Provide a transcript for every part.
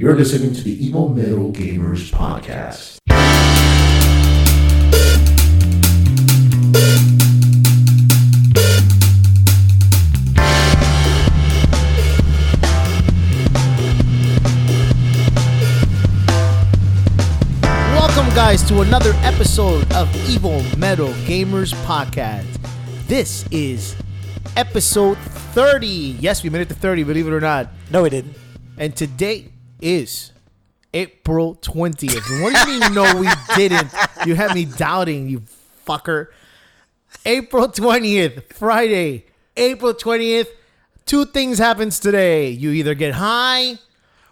You're listening to the Evil Metal Gamers Podcast. Welcome, guys, to another episode of Evil Metal Gamers Podcast. This is episode 30. Yes, we made it to 30, believe it or not. No, we didn't. And today is April 20th. And what do you mean, no, we didn't? You had me doubting, you fucker. April 20th, Friday, April 20th. Two things happens today. You either get high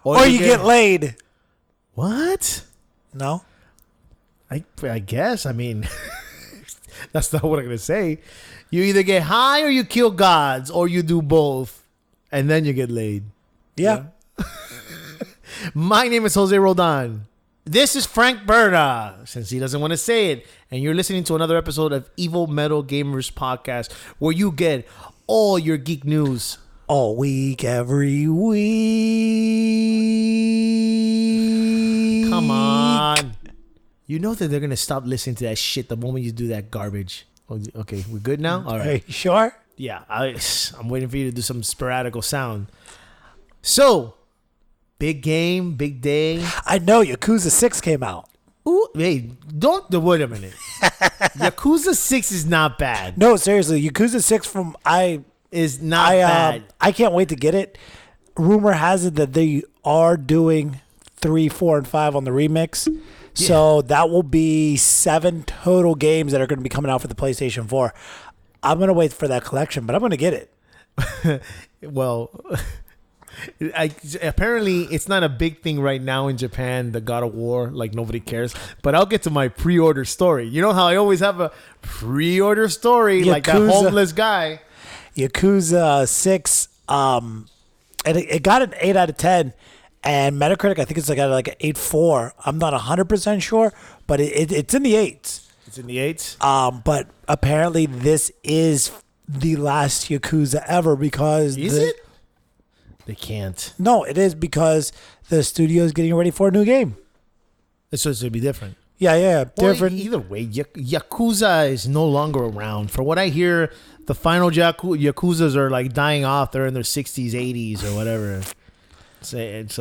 Or you get laid. What? No? I guess. I mean, that's not what I'm going to say. You either get high or you kill gods or you do both. And then you get laid. Yeah. My name is Jose Roldan. This is Frank Berta, since he doesn't want to say it. And you're listening to another episode of Evil Metal Gamers Podcast, where you get all your geek news. All week, every week. Come on. You know that they're going to stop listening to that shit the moment you do that garbage. Okay, we're good now? All right. Are you sure? Yeah, I'm waiting for you to do some sporadical sound. So, big game, big day. I know Yakuza 6 came out. Ooh, hey, wait a minute. Yakuza 6 is not bad. No, seriously, Yakuza 6 Is not bad. I can't wait to get it. Rumor has it that they are doing 3, 4, and 5 on the remix. Yeah. So that will be 7 total games that are going to be coming out for the PlayStation 4. I'm going to wait for that collection, but I'm going to get it. Well, apparently it's not a big thing right now in Japan, the God of War, like nobody cares. But I'll get to my pre-order story. You know how I always have a pre-order story, like that homeless guy. Yakuza 6, and it got an 8 out of 10. And Metacritic, I think it's got like an 8.4. I'm not 100% sure, but it's in the 8s. It's in the 8s? But apparently this is the last Yakuza ever because... Is it? They can't. No, it is because the studio is getting ready for a new game. It's supposed to be different. Yeah, different. Well, either way, Yakuza is no longer around. For what I hear, the final Yakuzas are like dying off. They're in their 60s, 80s, or whatever. So it's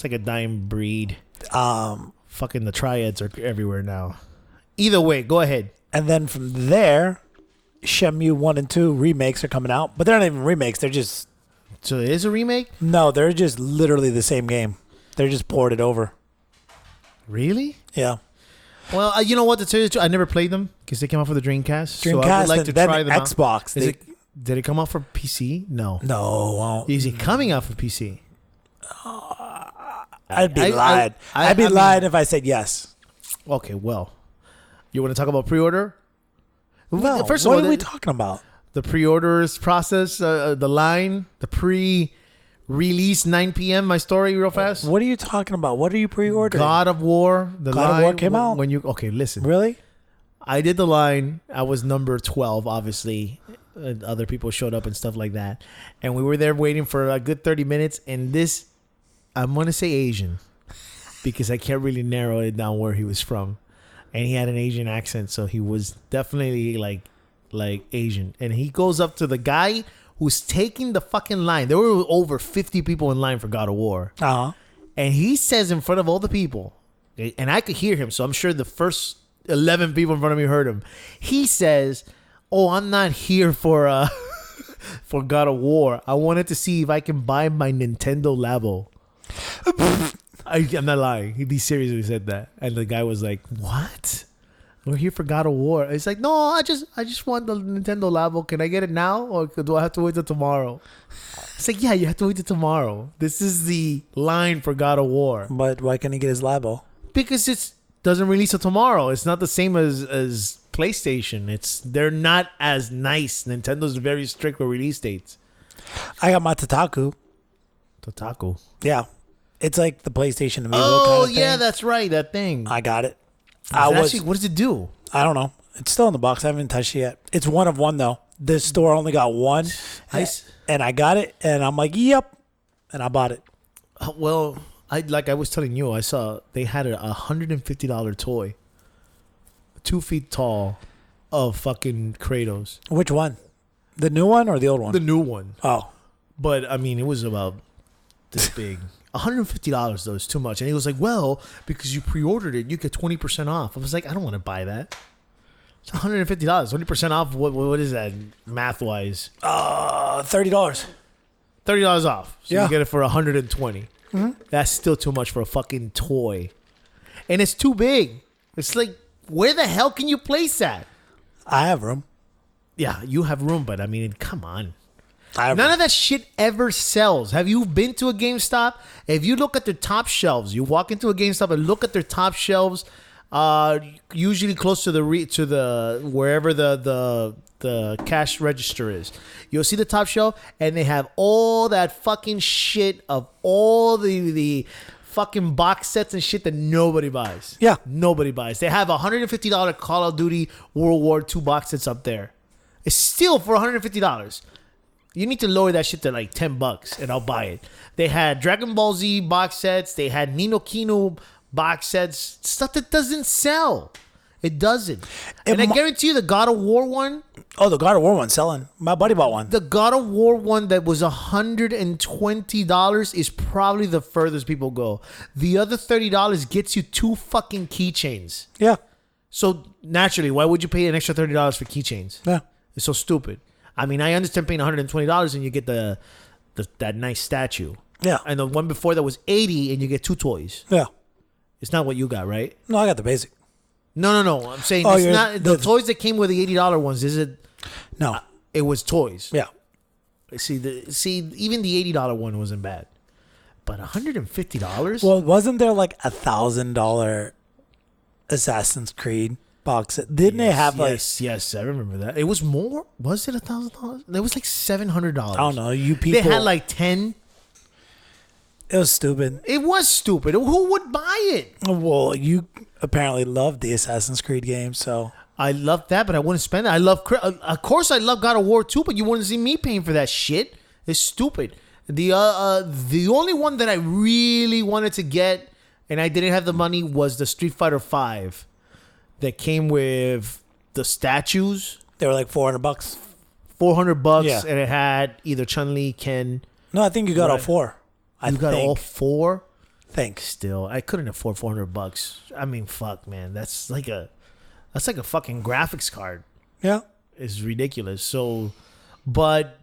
like a dying breed. Fucking the triads are everywhere now. Either way, go ahead. And then from there, Shenmue 1 and 2 remakes are coming out. But they're not even remakes. They're just... So it is a remake? No, they're just literally the same game. They're just ported over. Really? Yeah. Well, you know what? To tell you the truth, I never played them because they came out for the Dreamcast. So I would like to try them Xbox. Out. Did it come out for PC? No. No. Is it coming out for PC? I'd be lying. I'd be lying if I said yes. Okay, well. You want to talk about pre-order? No. First of all, what are we talking about? The pre-orders process, the line, the pre-release 9 p.m. My story real fast. What are you talking about? What are you pre-ordering? God of War. God of War came out? Okay, listen. Really? I did the line. I was number 12, obviously. Other people showed up and stuff like that. And we were there waiting for a good 30 minutes. And this, I'm going to say Asian. Because I can't really narrow it down where he was from. And he had an Asian accent. So he was definitely like Asian. And he goes up to the guy who's taking the fucking line. There were over 50 people in line for God of War. Uh-huh. And he says in front of all the people, and I could hear him, so I'm sure the first 11 people in front of me heard him. He says, "Oh, I'm not here for for God of War. I wanted to see if I can buy my Nintendo Labo." I'm not lying. He seriously said that. And the guy was like, "What? We're here for God of War." It's like, "No, I just want the Nintendo Labo. Can I get it now, or do I have to wait till tomorrow?" It's like, "Yeah, you have to wait till tomorrow. This is the line for God of War." But why can't he get his Labo? Because it doesn't release till tomorrow. It's not the same as PlayStation. They're not as nice. Nintendo's very strict with release dates. I got my Tataku. Tataku? Yeah. It's like the PlayStation Amiibo kind of thing. Yeah, that's right. That thing. I got it. What does it do? I don't know. It's still in the box. I haven't touched it yet. It's one of one, though. The store only got one. Nice. And I got it, and I'm like, yep. And I bought it. Well, I was telling you, I saw they had a $150 toy, 2 feet tall, of fucking Kratos. Which one? The new one or the old one? The new one. Oh. But I mean, it was about this big. $150 though is too much. And he was like, well, because you pre-ordered it, you get 20% off. I was like, I don't want to buy that. It's $150. 20% off. What is that math wise? $30. $30 off. So Yeah. you get it for $120. That's still too much for a fucking toy. And it's too big. It's like, where the hell can you place that? I have room. Yeah, you have room, but I mean, come on. I have None room. of that shit ever sells. Have you been to a GameStop? If you look at their top shelves, you walk into a GameStop and look at their top shelves, usually close to the wherever the cash register is. You'll see the top shelf, and they have all that fucking shit of all the fucking box sets and shit that nobody buys. Yeah. Nobody buys. They have $150 Call of Duty World War II box sets up there. It's still for $150. You need to lower that shit to like $10 and I'll buy it. They had Dragon Ball Z box sets. They had Ni no Kino box sets. Stuff that doesn't sell. It doesn't. And I guarantee you the God of War one, Oh, the God of War one's selling. My buddy bought one. the God of War one that was $120 is probably the furthest people go. The other $30 gets you 2 fucking keychains. Yeah. So naturally, why would you pay an extra $30 for keychains? Yeah. It's so stupid. I mean, I understand paying $120 and you get the that nice statue. Yeah. And the one before that was $80 and you get 2 toys. Yeah. It's not what you got, right? No, I got the basic. No. I'm saying Oh, it's you're- not the toys that came with the $80 ones. Is it? No. It was toys. Yeah. See, even the $80 one wasn't bad, but $150. Well, wasn't there like $1,000 Assassin's Creed box set? Didn't it have like, yes, I remember that. It was more. Was it $1,000? It was like $700. I don't know, you people. They had like 10. It was stupid. It was stupid. Who would buy it? Well, you apparently loved the Assassin's Creed game, so. I love that, but I wouldn't spend it. Of course, I love God of War too, but you wouldn't see me paying for that shit. It's stupid. The only one that I really wanted to get, and I didn't have the money, was the Street Fighter V, that came with the statues, They were like $400. $400, Yeah. and it had either Chun-Li, Ken. No, I think you got all Right. 4. You got all 4. Thanks. Still, I couldn't afford $400. I mean, fuck, man, that's like a fucking graphics card. Yeah. Is ridiculous. So, but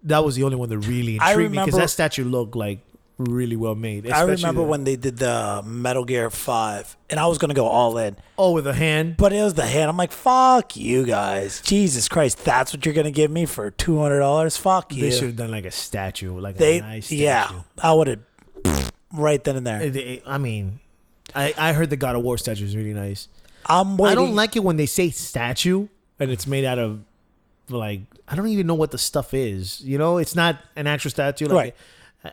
that was the only one that really I intrigued me because remember- that statue looked like really well made. I especially remember when they did the Metal Gear 5, and I was going to go all in. with a hand. But it was the hand. I'm like, fuck you guys. Jesus Christ, that's what you're going to give me for $200? Fuck you. They should have done like a statue, like They, a nice statue. yeah, I would have right then and there. I mean, I heard the God of War statue is really nice. I'm waiting. I don't like it when they say statue and it's made out of like I don't even know what the stuff is. You know, it's not an actual statue. Like,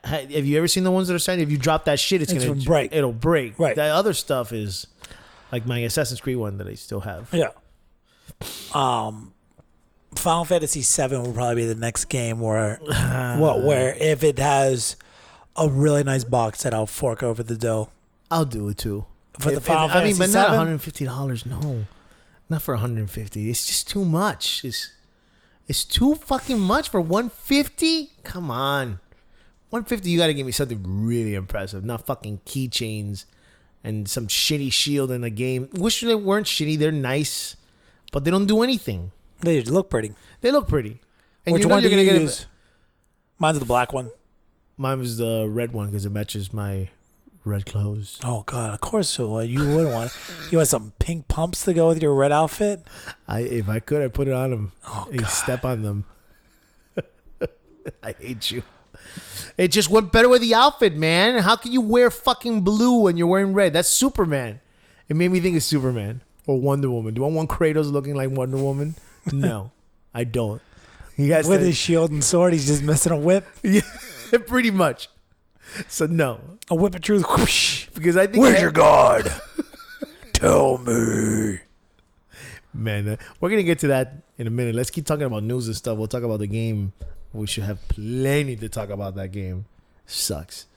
have you ever seen the ones that are saying if you drop that shit, it's gonna break. It'll break. Right. That other stuff is like my Assassin's Creed one that I still have. Yeah. Final Fantasy VII will probably be the next game where if it has a really nice box set, I'll fork over the dough. I'll do it too. For the Final I mean, Fantasy but not VII? $150. No, not for $150. It's just too much. It's too fucking much for $150. Come on, $150. You got to give me something really impressive, not fucking keychains and some shitty shield in the game. Wish they weren't shitty. They're nice, but they don't do anything. They look pretty. They look pretty. And Which you know one do you're you gonna use? Mine's the black one. Mine was the red one because it matches my red clothes. Oh God, of course so. You wouldn't want it. You want some pink pumps to go with your red outfit? If I could, I'd put it on them. Oh, And God. step on them. I hate you. It just went better with the outfit, man. How can you wear fucking blue when you're wearing red? That's Superman. It made me think of Superman or Wonder Woman. Do I want Kratos looking like Wonder Woman? No, I don't. You guys With his shield and sword, he's just missing a whip. yeah, pretty much. So no, A whip of truth. Whoosh. because I think Where's your guard? Tell me. Man, we're gonna get to that in a minute. Let's keep talking about news and stuff. We'll talk about the game. We should have plenty to talk about that game. Sucks.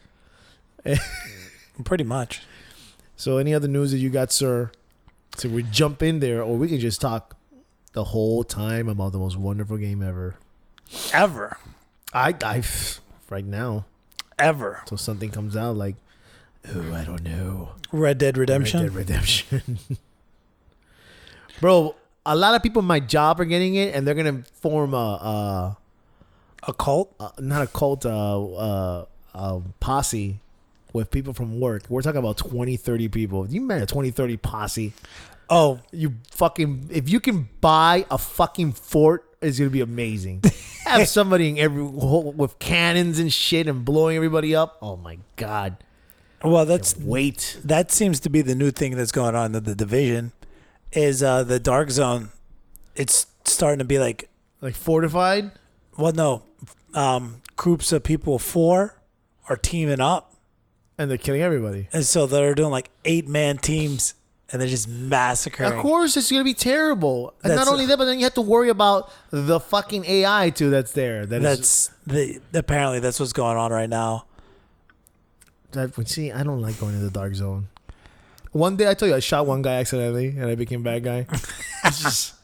Pretty much. So any other news that you got, sir? So we jump in there, or we can just talk the whole time about the most wonderful game ever. Ever. I right now. Ever. So something comes out like, oh, I don't know. Red Dead Redemption. Red Dead Redemption. Bro, a lot of people in my job are getting it, and they're gonna form A cult? not a cult, posse with people from work. We're talking about 20, 30 people. You met a 20, 30 posse. Oh, You fucking, if you can buy a fucking fort, it's gonna be amazing. Have somebody in every with cannons and shit and blowing everybody up. Oh my god! well, Wait, that seems to be the new thing that's going on in the Division. Is the Dark Zone? It's starting to be like, like fortified. well, no, groups of people of 4 are teaming up, And they're killing everybody. and so they're doing like 8-man teams, and they're just massacring. Of course, it's gonna be terrible. And That's- not only that, but then you have to worry about the fucking AI too. That's there. Apparently that's what's going on right now. See, I don't like going to the dark zone. One day, I told you, I shot one guy accidentally, and I became bad guy. It's just,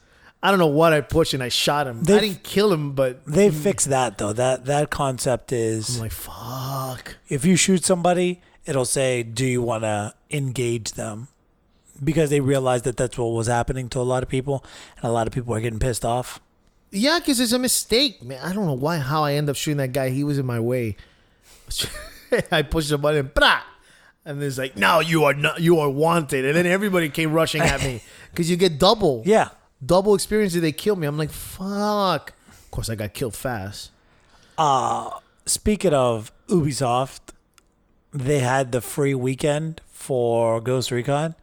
I don't know what I pushed, and I shot him. I didn't kill him, but They fixed that though. That concept is I'm like, fuck. if you shoot somebody, it'll say, "Do you want to engage them?" Because they realized that that's what was happening to a lot of people, and a lot of people are getting pissed off. Yeah, because it's a mistake, man. I don't know how I end up shooting that guy. He was in my way. I pushed the button, brah! And it's like, now you are wanted. And then everybody came rushing at me because you get double Yeah. experience if they kill me. I'm like, fuck. Of course, I got killed fast. Speaking of Ubisoft, they had the free weekend for Ghost Recon.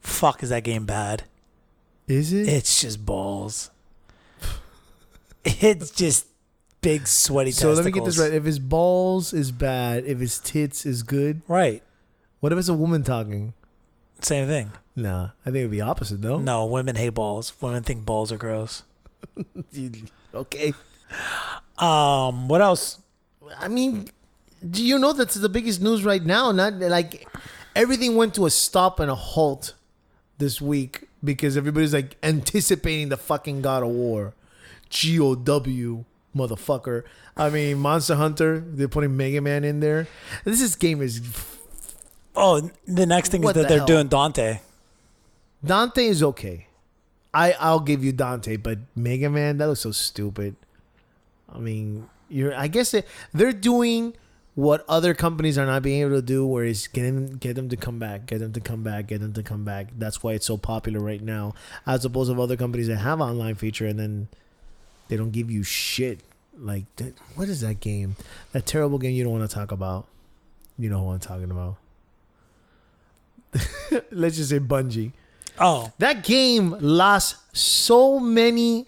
Fuck, is that game bad? Is it? It's just balls. It's just big sweaty So testicles. let me get this right. If his balls is bad, if his tits is good, Right. what if it's a woman talking? Same thing. Nah, I think it'd be opposite, no? No, women hate balls. Women think balls are gross. Okay. What else? I mean, do you know that's the biggest news right now? Not like everything went to a stop and a halt this week because everybody's like anticipating the fucking God of War. GOW, motherfucker. I mean, Monster Hunter, they're putting Mega Man in there. This game is. Oh, the next thing is What that the they're hell? doing Dante. Dante is okay. I'll give you Dante, but Mega Man, that looks so stupid. I mean, I guess they're doing what other companies are not being able to do, where is get them to come back. That's why it's so popular right now, as opposed to other companies that have online feature and then they don't give you shit. Like, what is that game? That terrible game you don't want to talk about. You know who I'm talking about. Let's just say Bungie. Oh, That game lost so many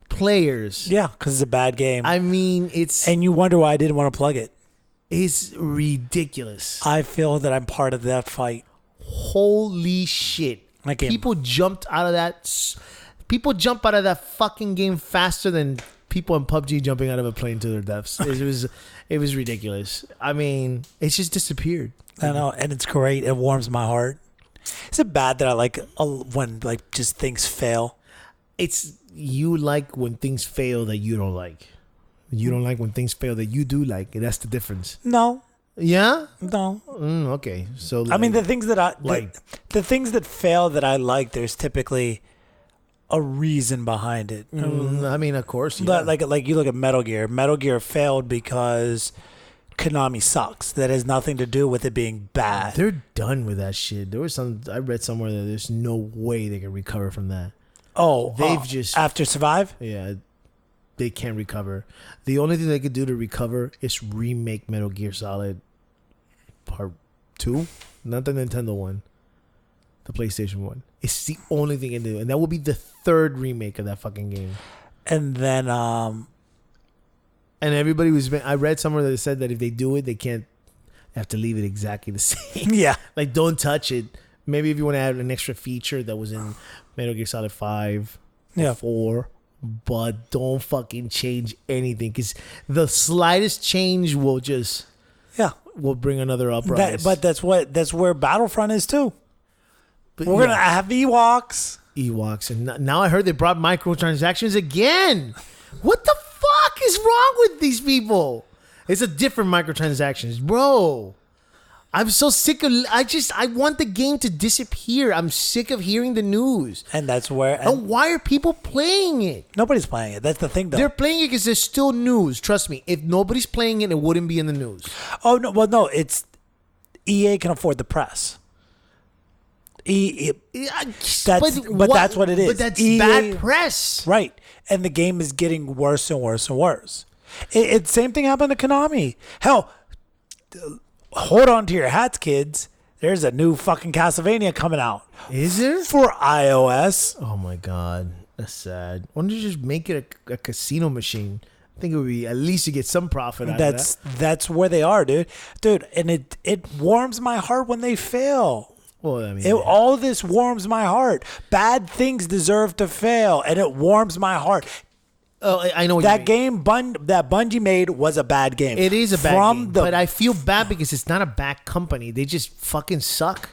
players. yeah, because it's a bad game. I mean, it's and you wonder why I didn't want to plug it. ridiculous. I feel that I'm part of that fight. Holy shit. That game- People jumped out of that. People jump out of that fucking game faster than people in PUBG jumping out of a plane to their deaths. It was ridiculous. I mean, it's just disappeared. I know, and it's great. It warms my heart. Is it bad that I like when like just things fail? It's you like when things fail that you don't like. You don't like when things fail that you do like. That's the difference. No, Yeah? no. Okay. So I mean, the things that like- the things that fail that I like, there's typically a reason behind it. I mean, of course. Yeah. But like you look at Metal Gear. Metal Gear failed because Konami sucks. That has nothing to do with it being bad. They're done with that shit. There was I read somewhere that there's no way they can recover from that. They've just after Survive. Yeah, they can't recover. The only thing they could do to recover is remake Metal Gear Solid Part 2, not the Nintendo one, the PlayStation one. It's the only thing they can do, and that will be the third remake of that fucking game. And then And everybody I read somewhere that said that if they do it, they can't. They have to leave it exactly the same. yeah. Like, don't touch it. Maybe if you want to add an extra feature that was in Metal Gear Solid 5 Yeah. 4, but don't fucking change anything, because the slightest change will just... Yeah. will bring another uprise. But that's where Battlefront is too. But We're gonna have Ewoks. Ewoks, and now I heard they brought microtransactions again. What the fuck is wrong with these people? It's a different microtransactions, bro. I'm so sick of. I want the game to disappear. I'm sick of hearing the news. And that's where. And why are people playing it? Nobody's playing it. That's the thing, though. They're playing it because there's still news. Trust me. If nobody's playing it, it wouldn't be in the news. Oh no! Well, no. It's EA can afford the press. That's what it is. But that's EA, bad press. Right. And the game is getting worse and worse and worse. It's same thing happened to Konami. Hell, hold on to your hats, kids. There's a new fucking Castlevania coming out. Is there? For iOS. Oh my god, that's sad. Why don't you just make it a casino machine? I think it would be at least you get some profit out of that. That's where they are, dude. And it warms my heart when they fail. Well, I mean, all this warms my heart. Bad things deserve to fail, and it warms my heart. Oh, I know what that you mean. game that Bungie made was a bad game. It is a bad game, but I feel bad because it's not a bad company. They just fucking suck.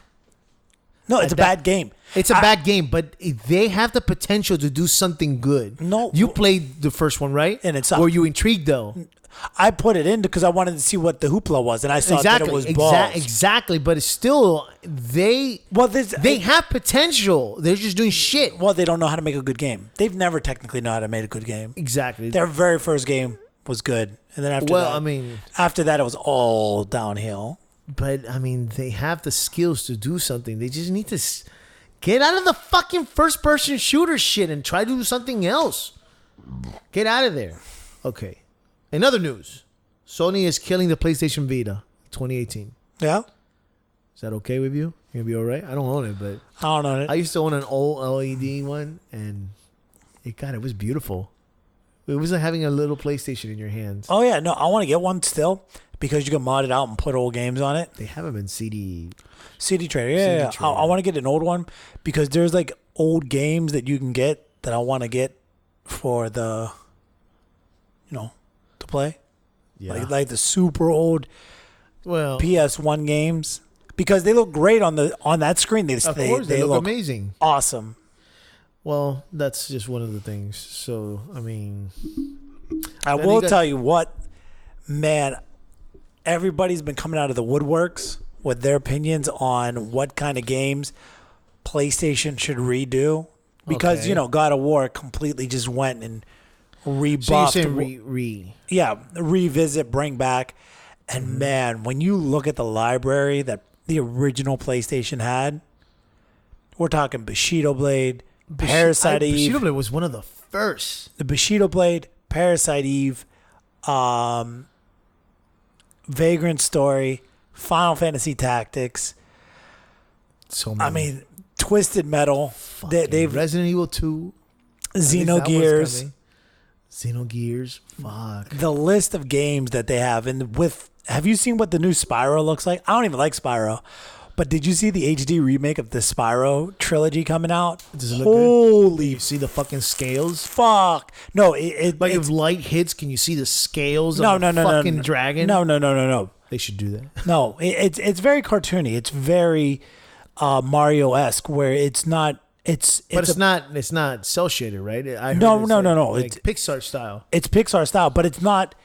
No, it's a bad game. It's a bad game, but they have the potential to do something good. No. You played the first one, right? And it sucked. Were you intrigued, though? I put it in because I wanted to see what the hoopla was, and I saw that it was balls. Exactly, but it's still, they have potential. They're just doing shit. Well, they don't know how to make a good game. They've never technically know how to make a good game. Exactly. Their very first game was good, and then after that, it was all downhill. But, I mean, they have the skills to do something. They just need to get out of the fucking first-person shooter shit and try to do something else. Get out of there. Okay. In other news, Sony is killing the PlayStation Vita 2018. Yeah? Is that okay with you? You gonna be all right? I don't own it, but I don't own it. I used to own an old LED one, and it was beautiful. It was like having a little PlayStation in your hands. Oh, yeah. No, I want to get one still because you can mod it out and put old games on it. They haven't been CD trader. Yeah. CD trader. I want to get an old one because there's like old games that you can get that I want to get for the, to play. Yeah. Like the super old PS1 games because they look great on that screen. They look amazing. Awesome. Well, that's just one of the things. So, I mean, I will tell you what, man, everybody's been coming out of the woodworks with their opinions on what kind of games PlayStation should redo because, God of War completely just went and rebuffed. So you're saying revisit, bring back. And man, when you look at the library that the original PlayStation had, we're talking Bushido Blade, Parasite Eve. Bushido Blade was one of the first. The Bushido Blade, Parasite Eve, Vagrant Story, Final Fantasy Tactics. So many. I mean, Twisted Metal. They've Resident Evil 2. Xenogears. Xenogears. Fuck. The list of games that they have. And have you seen what the new Spyro looks like? I don't even like Spyro. But did you see the HD remake of the Spyro trilogy coming out? Does it look Holy good? You see the fucking scales? Fuck. No, if light hits, can you see the scales of the fucking dragon? No. They should do that. No, it's very cartoony. It's very Mario-esque where it's not. It's not cell shaded, right? No. Like it's Pixar style. It's Pixar style, but it's not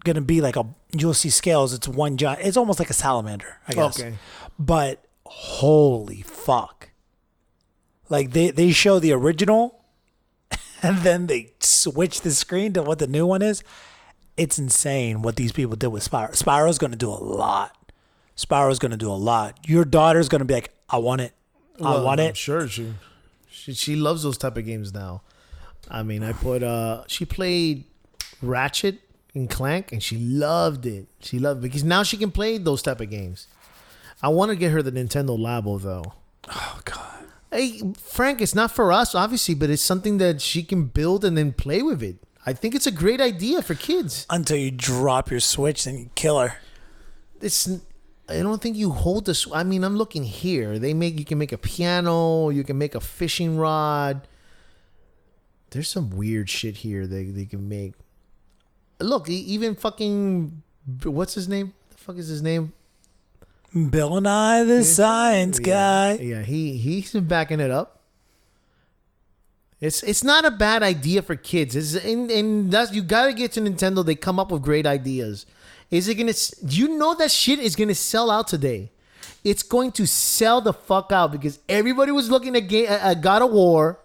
gonna be like you'll see scales. It's one giant. It's almost like a salamander, I guess. Okay. But holy fuck! Like they show the original, and then they switch the screen to what the new one is. It's insane what these people did with Spyro. Spyro's gonna do a lot. Your daughter's gonna be like, I want it. I want it. I'm sure she loves those type of games now. I mean, she played Ratchet and Clank, and she loved it. She loved it because now she can play those type of games. I want to get her the Nintendo Labo though. Oh God. Hey Frank, it's not for us obviously, but it's something that she can build and then play with it. I think it's a great idea for kids. Until you drop your Switch and you kill her. I don't think you hold this. I mean, I'm looking here. You can make a piano. You can make a fishing rod. There's some weird shit here they can make. Look, even fucking what's his name? fuck is his name? Bill and I, the science guy. Yeah, he's been backing it up. It's not a bad idea for kids. And that's, you gotta get to Nintendo. They come up with great ideas. Is it gonna? You know that shit is gonna sell out today. It's going to sell the fuck out because everybody was looking at God of War,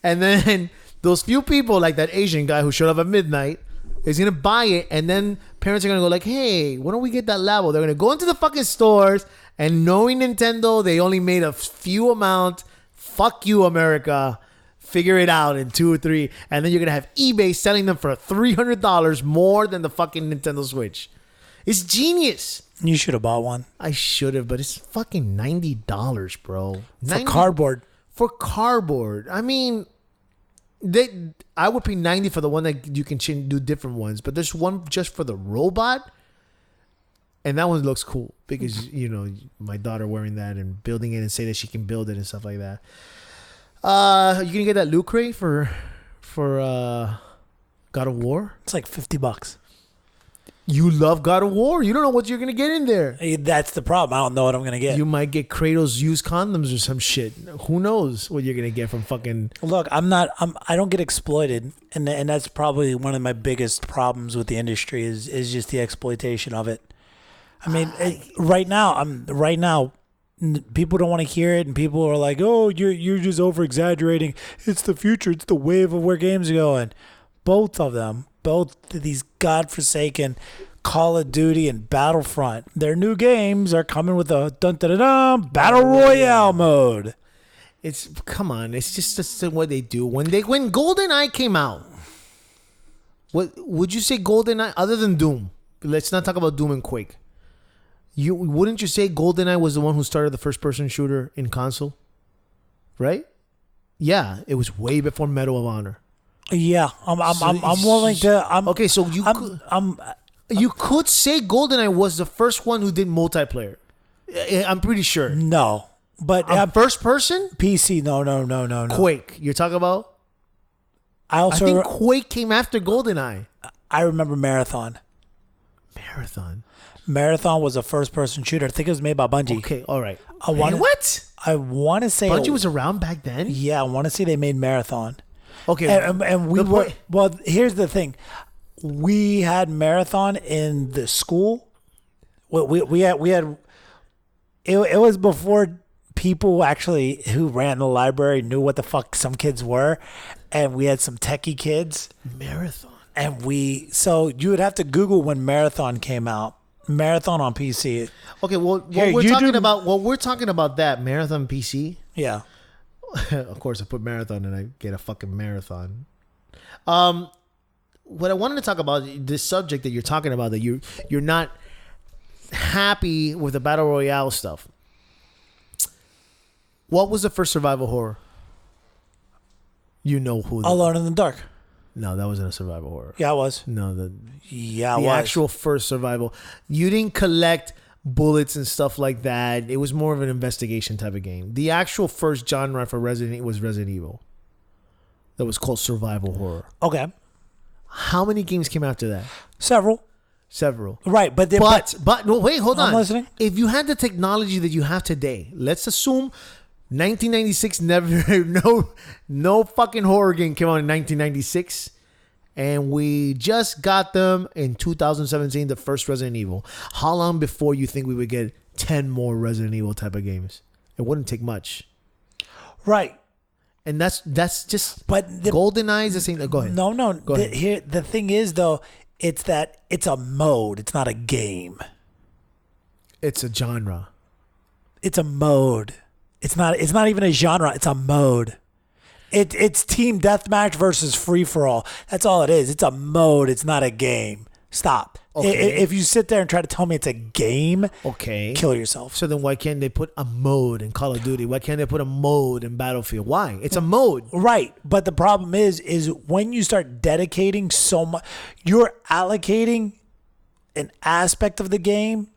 and then those few people like that Asian guy who showed up at midnight is gonna buy it, and then parents are gonna go like, "Hey, why don't we get that Labo?" They're gonna go into the fucking stores, and knowing Nintendo, they only made a few amount. Fuck you, America. Figure it out in 2 or 3, and then you're gonna have eBay selling them for $300 more than the fucking Nintendo Switch. It's genius. You should have bought one. I should have, but it's fucking $90, bro. For cardboard. For cardboard. I mean, I would pay $90 for the one that you can do different ones, but there's one just for the robot, and that one looks cool because my daughter wearing that and building it and say that she can build it and stuff like that. You gonna get that loot crate for God of War? It's like $50. You love God of War. You don't know what you're gonna get in there. Hey, that's the problem. I don't know what I'm gonna get. You might get Kratos used condoms or some shit. Who knows what you're gonna get from fucking. Look, I don't get exploited, and that's probably one of my biggest problems with the industry is just the exploitation of it. I mean, right now, people don't want to hear it, and people are like, "Oh, you're just over exaggerating. It's the future. It's the wave of where games are going." Both of these godforsaken Call of Duty and Battlefront, their new games are coming with a battle royale mode. Come on, it's just what they do when GoldenEye came out. What would you say GoldenEye other than Doom? Let's not talk about Doom and Quake. Wouldn't you say GoldenEye was the one who started the first-person shooter in console? Right? Yeah, it was way before Medal of Honor. Yeah, I'm willing to. Okay, so you could say GoldenEye was the first one who did multiplayer. I'm pretty sure. No, but first person PC. No. Quake. You're talking about? I think Quake came after GoldenEye. I remember Marathon. Marathon was a first-person shooter. I think it was made by Bungie. Okay, all right. What? I want to say Bungie was around back then? Yeah, I want to say they made Marathon. Okay. And we were... Well, here's the thing. We had Marathon in the school. We had... It was before people actually who ran the library knew what the fuck some kids were. And we had some techie kids. Marathon. And so you would have to Google when Marathon came out. Marathon on PC. Okay, well, we're talking about that Marathon PC. Yeah. Of course, I put Marathon and I get a fucking Marathon. What I wanted to talk about, this subject that you're talking about, that you're not happy with the Battle Royale stuff. What was the first survival horror? You know who? Alone in the Dark. No, that wasn't a survival horror. Yeah, it was. No, the actual first survival. You didn't collect bullets and stuff like that. It was more of an investigation type of game. The actual first genre for Resident Evil was Resident Evil. That was called survival horror. Okay. How many games came after that? Several. Right, but no, wait, hold on. I'm listening. If you had the technology that you have today, let's assume 1996 no fucking horror game came out in 1996, and we just got them in 2017, the first Resident Evil. How long before you think we would get 10 more Resident Evil type of games? It wouldn't take much. Right. And that's just, but GoldenEye is the same. Go ahead. No. Go ahead. The thing is, though, it's that it's a mode. It's not a game. It's a genre. It's a mode. It's not even a genre. It's a mode. It's team deathmatch versus free for all. That's all it is. It's a mode. It's not a game. Stop. Okay. If you sit there and try to tell me it's a game, okay, kill yourself. So then why can't they put a mode in Call of Duty? Why can't they put a mode in Battlefield? Why? It's a mode. Right. But the problem is when you start dedicating so much, you're allocating an aspect of the game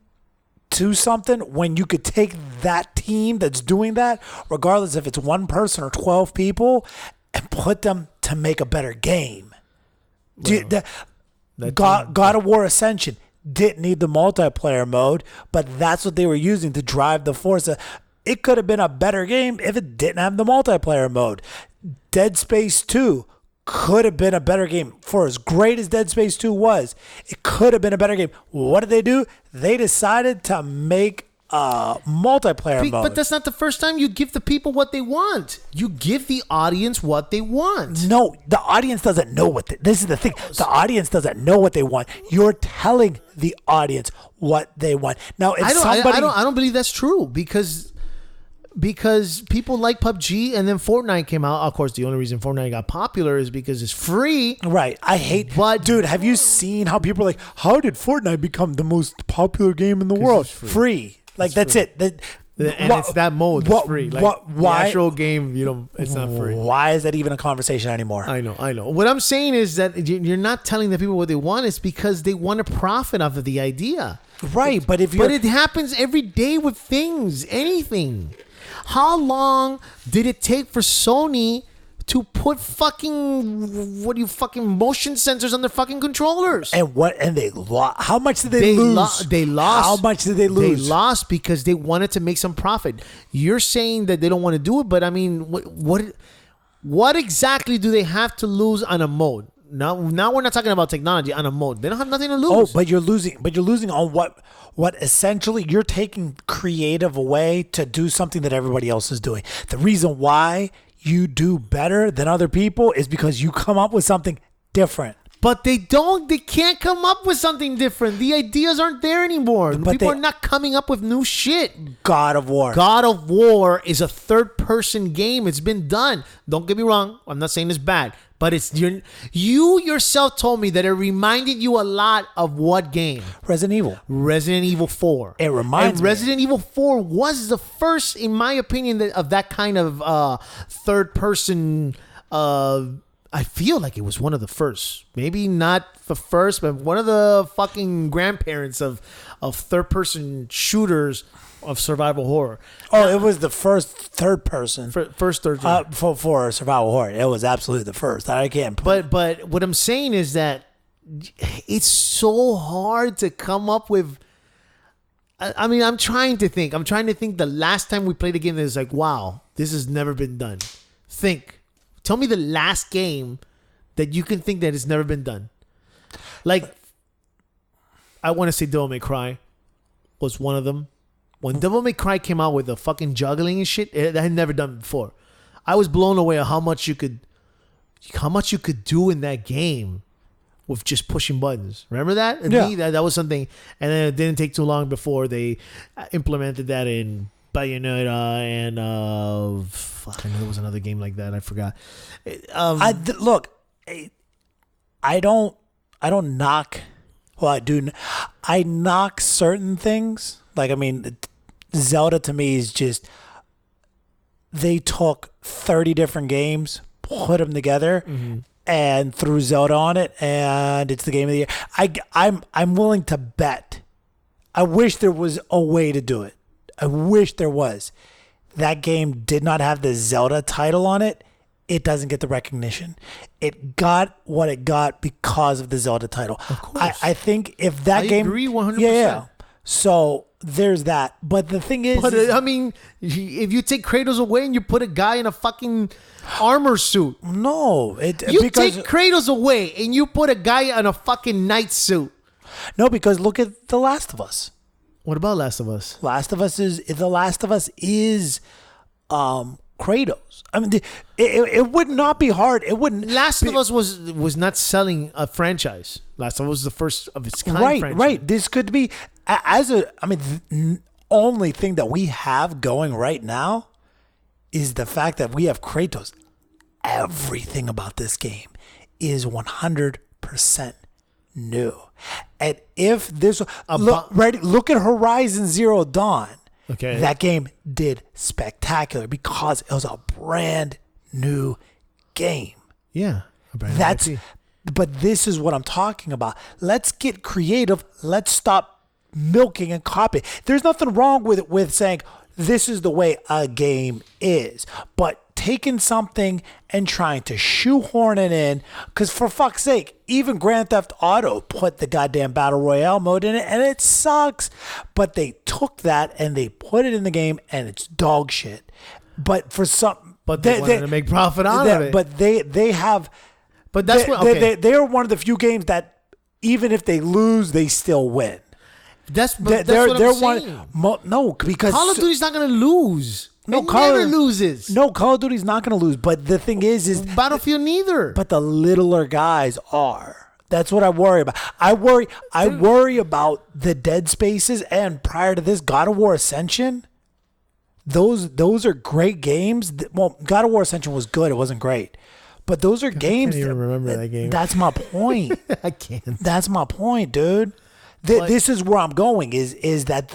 to something when you could take that team that's doing that, regardless if it's one person or 12 people, and put them to make a better game. God of War Ascension, didn't need the multiplayer mode, but that's what they were using to drive the Forza. It could have been a better game if it didn't have the multiplayer mode. Dead Space 2 could have been a better game. For as great as Dead Space 2 was, it could have been a better game. What did they do? They decided to make a multiplayer mode. But that's not the first time you give the people what they want. You give the audience what they want. No, the audience doesn't know what this is the thing. The audience doesn't know what they want. You're telling the audience what they want. Now, if I don't believe that's true because people like PUBG and then Fortnite came out. Of course, the only reason Fortnite got popular is because it's free. Right. I hate. But dude, have you seen how people are like, how did Fortnite become the most popular game in the world? Free. Like that's it. It's that mode that's free. Like why? The actual game, it's not free. Why is that even a conversation anymore? I know. What I'm saying is that you're not telling the people what they want. It's because they want to profit off of the idea. Right, but it happens every day with things, anything. How long did it take for Sony to put fucking motion sensors on their fucking controllers? And they lost. How much did they lose? They lost. How much did they lose? They lost because they wanted to make some profit. You're saying that they don't want to do it, but I mean, what exactly do they have to lose on a mode? Now we're not talking about technology on a mode. They don't have nothing to lose. Oh, but you're losing. But you're losing on what essentially you're taking creative away to do something that everybody else is doing. The reason why you do better than other people is because you come up with something different. But they can't come up with something different. The ideas aren't there anymore. People are not coming up with new shit. God of War. God of War is a third-person game. It's been done. Don't get me wrong. I'm not saying it's bad. But you yourself told me that it reminded you a lot of what game? Resident Evil. Resident Evil 4. It reminds me. Resident Evil 4 was the first, in my opinion, of that kind of third-person. I feel like it was one of the first. Maybe not the first, but one of the fucking grandparents of third-person shooters of survival horror. Oh, it was the first third person. First third for survival horror. It was absolutely the first. I can't. But what I'm saying is that it's so hard to come up with. I mean, I'm trying to think the last time we played a game that is like, wow, this has never been done. Tell me the last game that you can think that has never been done. Like, I want to say Devil May Cry was one of them. When Devil May Cry came out with the fucking juggling and shit, that I had never done before. I was blown away at how much you could do in that game with just pushing buttons. Remember that? And yeah. That was something. And then it didn't take too long before they implemented that in Bayonetta and I know there was another game like that. I forgot. I don't knock. Well, I do. I knock certain things. Like, I mean, Zelda to me is just, they took 30 different games, put them together, and threw Zelda on it, and it's the game of the year. I'm willing to bet. I wish there was a way to do it. I wish there was. That game did not have the Zelda title on it. It doesn't get the recognition. It got what it got because of the Zelda title. Of course. I think if that game... I agree 100%. Yeah. So there's that. But the thing is... I mean, if you take Kratos away and you put a guy in a fucking armor suit... No. Take Kratos away and you put a guy in a fucking knight suit. No, because look at The Last of Us. What about Last of Us? The Last of Us is Kratos. I mean, it would not be hard. It wouldn't. Last of Us was not selling a franchise. Last of Us was the first of its kind. Franchise. Right. This could be the only thing that we have going right now is the fact that we have Kratos. Everything about this game is 100% new. And if this look at Horizon Zero Dawn. Okay. That game did spectacular because it was a brand new game. Yeah. But this is what I'm talking about. Let's get creative. Let's stop milking and copying. There's nothing wrong with saying this is the way a game is. But taking something and trying to shoehorn it in. Because for fuck's sake, even Grand Theft Auto put the goddamn Battle Royale mode in it, and it sucks. But they took that and they put it in the game, and it's dog shit. But for some... But they wanted to make profit out of it. But they have... But that's what... Okay. They are one of the few games that even if they lose, they still win. That's what I'm saying. No, because... Call of Duty's not going to lose. No, it never loses. No, Call of Duty's not going to lose. But the thing is Battlefield neither. But the littler guys are. That's what I worry about. I worry about the Dead Spaces, and prior to this, God of War Ascension. Those are great games. Well, God of War Ascension was good. It wasn't great. But those are games. I can't even remember that game. That's my point. I can't. That's my point, dude. This is where I'm going. Is that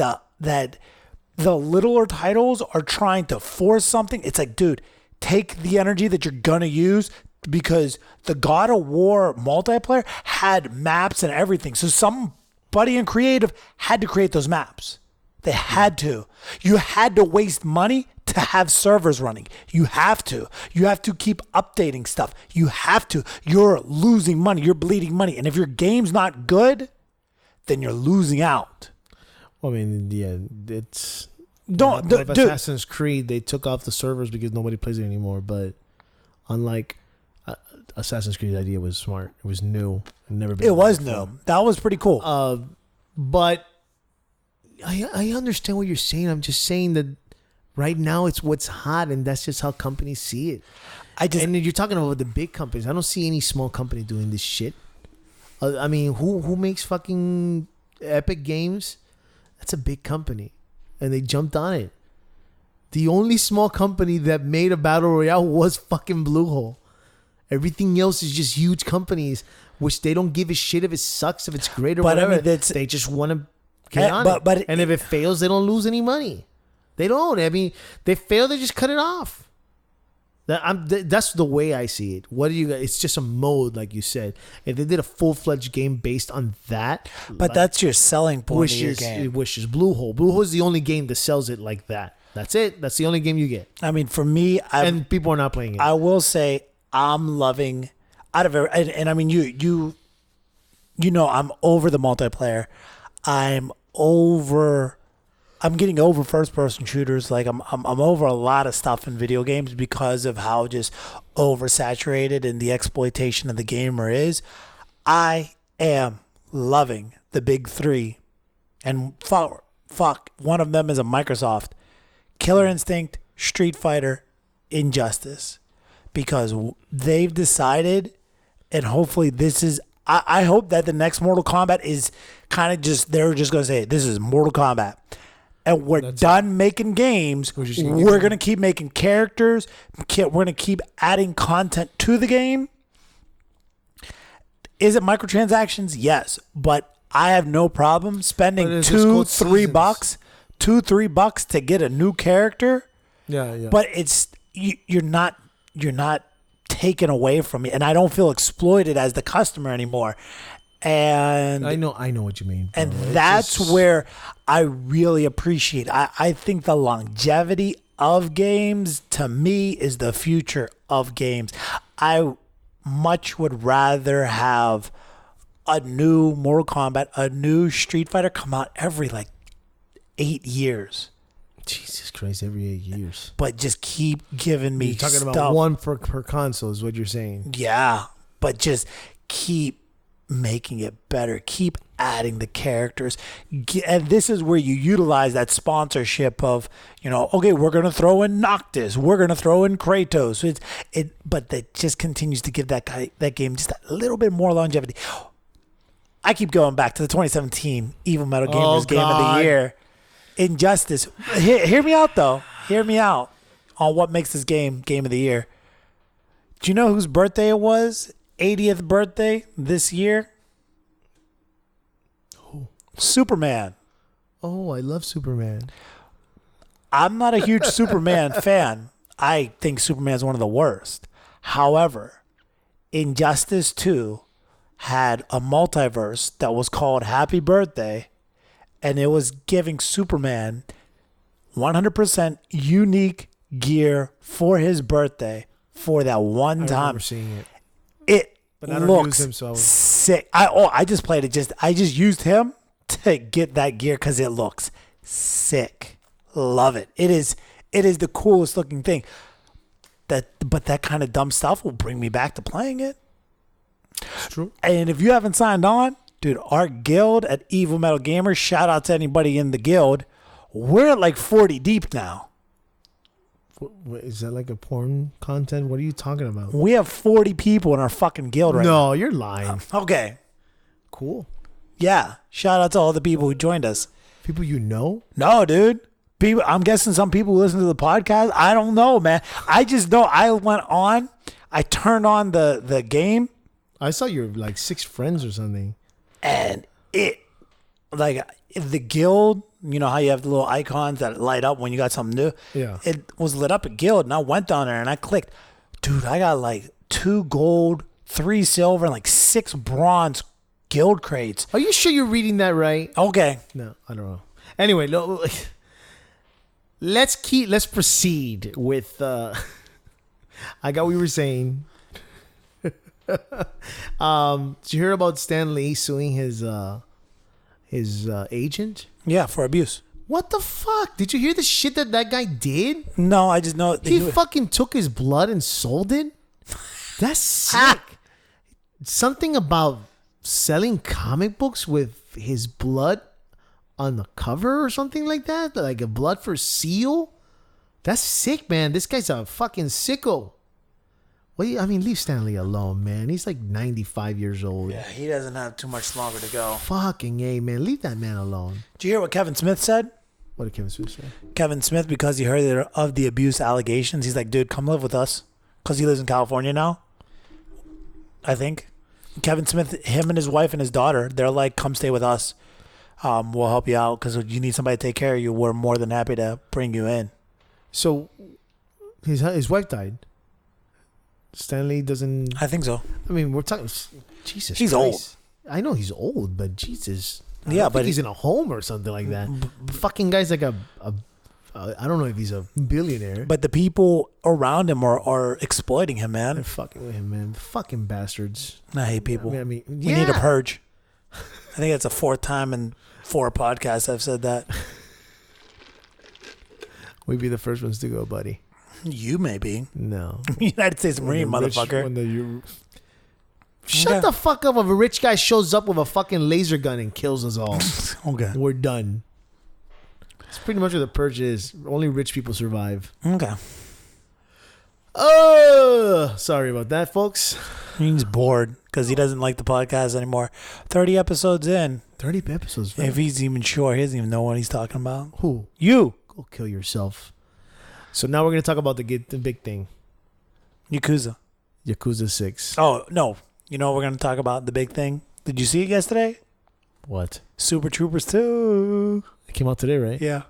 the littler titles are trying to force something. It's like, dude, take the energy that you're gonna use, because the God of War multiplayer had maps and everything. So somebody in creative had to create those maps. They had to. You had to waste money to have servers running. You have to. You have to keep updating stuff. You have to. You're losing money. You're bleeding money. And if your game's not good, then you're losing out. Well, I mean, yeah, it's... Dude. Assassin's Creed, they took off the servers because nobody plays it anymore. But unlike Assassin's Creed's idea was smart. It was new. It was new. That was pretty cool. But I understand what you're saying. I'm just saying that right now it's what's hot, and that's just how companies see it. And you're talking about the big companies. I don't see any small company doing this shit. I mean, who makes fucking Epic Games? That's a big company, and they jumped on it. The only small company that made a battle royale was fucking Bluehole. Everything else is just huge companies, which they don't give a shit if it sucks, if it's great or whatever. I mean, they just want to get on it. And if it fails, they don't lose any money. They don't. I mean, they fail, they just cut it off. That's the way I see it. What do you? It's just a mode, like you said. If they did a full-fledged game based on that, but that's your selling point of your game. Which is Bluehole. Bluehole is the only game that sells it like that. That's it. That's the only game you get. I mean, for me, and people are not playing it. I will say I'm loving out of every, and I mean you know I'm over the multiplayer. I'm getting over first-person shooters. Like I'm over a lot of stuff in video games because of how just oversaturated and the exploitation of the gamer is. I am loving the big three, and fuck, one of them is a Microsoft: Killer Instinct, Street Fighter, Injustice, because they've decided, and hopefully this is. I hope that the next Mortal Kombat is kind of just they're just gonna say this is Mortal Kombat. And we're done making games. We're going to keep making characters. We're going to keep adding content to the game. Is it microtransactions? Yes. But I have no problem spending $2-3 to get a new character. Yeah. But it's you're not taken away from me. And I don't feel exploited as the customer anymore. And I know what you mean, bro. And that's where I really appreciate. I think the longevity of games to me is the future of games. I much would rather have a new Mortal Kombat, a new Street Fighter come out every 8 years. Jesus Christ, every 8 years. But just keep giving me You're talking stuff. about one per console is what you're saying. Yeah, but just keep making it better. Keep adding the characters. And this is where you utilize that sponsorship of, okay, we're going to throw in Noctis. We're going to throw in Kratos. But that just continues to give that game just a little bit more longevity. I keep going back to the 2017 Evil Metal Gamers Game of the Year. Injustice. Hear me out, though. Hear me out on what makes this game of the year. Do you know whose birthday it was? 80th birthday this year? Who? Superman. Oh, I love Superman. I'm not a huge Superman fan. I think Superman's one of the worst. However, Injustice 2 had a multiverse that was called Happy Birthday, and it was giving Superman 100% unique gear for his birthday for that one I time. remember seeing it. It But I don't looks use him, so I was- sick. I just played it. I just used him to get that gear because it looks sick. Love it. It is the coolest looking thing. But that kind of dumb stuff will bring me back to playing it. It's true. And if you haven't signed on, dude, our guild at Evil Metal Gamers, shout out to anybody in the guild. We're at like 40 deep now. What, is that like a porn content? What are you talking about? We have 40 people in our fucking guild right now. No, you're lying. Okay. Cool. Yeah. Shout out to all the people who joined us. People you know? No, dude. People, I'm guessing some people who listen to the podcast. I don't know, man. I just know I went on. I turned on the game, I saw your like 6 friends or something. and it, like, the guild, you know how you have the little icons that light up when you got something new? Yeah. It was lit up at guild, and I went down there and I clicked. Dude, I got like 2 gold, 3 silver, and like 6 bronze guild crates. Are you sure you're reading that right? Okay. No, I don't know. Anyway, let's proceed with I got what you were saying. Did you hear about Stan Lee suing his agent? Yeah, for abuse. What the fuck? Did you hear the shit that guy did? No, I just know He fucking took his blood and sold it? That's sick. Something about selling comic books with his blood on the cover or something like that? Like a blood for seal? That's sick, man. This guy's a fucking sicko. Well, I mean, leave Stanley alone, man. He's like 95 years old. Yeah, he doesn't have too much longer to go. Fucking A, man. Leave that man alone. Did you hear what Kevin Smith said? What did Kevin Smith say? Kevin Smith, because he heard of the abuse allegations, he's like, dude, come live with us. Because he lives in California now, I think. Kevin Smith, him and his wife and his daughter, they're like, come stay with us. We'll help you out because you need somebody to take care of you. We're more than happy to bring you in. So, his wife died. Stanley doesn't. I think so. I mean, we're talking. Jesus, He's Christ. I know he's old, but Jesus. I Yeah, don't but think he's in a home or something like that. Fucking guy's like a I don't know if he's a billionaire. But the people around him are exploiting him, they're man. fucking with him, man. Fucking bastards. I hate people. I mean, We need a purge. I think that's the 4th time in 4 podcasts I've said that. We'd be the first ones to go, buddy. You may be. No. United States Marine, motherfucker. Shut the fuck up if a rich guy shows up with a fucking laser gun and kills us all. Okay. We're done. It's pretty much what the purge is. Only rich people survive. Okay. Oh, sorry about that, folks. He's bored because he doesn't like the podcast anymore. 30 episodes in. 30 episodes. If he's even sure, he doesn't even know what he's talking about. Who? You. Go kill yourself. So now we're going to talk about the big thing. Yakuza. Yakuza 6. Oh, no. You know what we're going to talk about? The big thing. Did you see it yesterday? What? Super Troopers 2. It came out today, right? Yeah.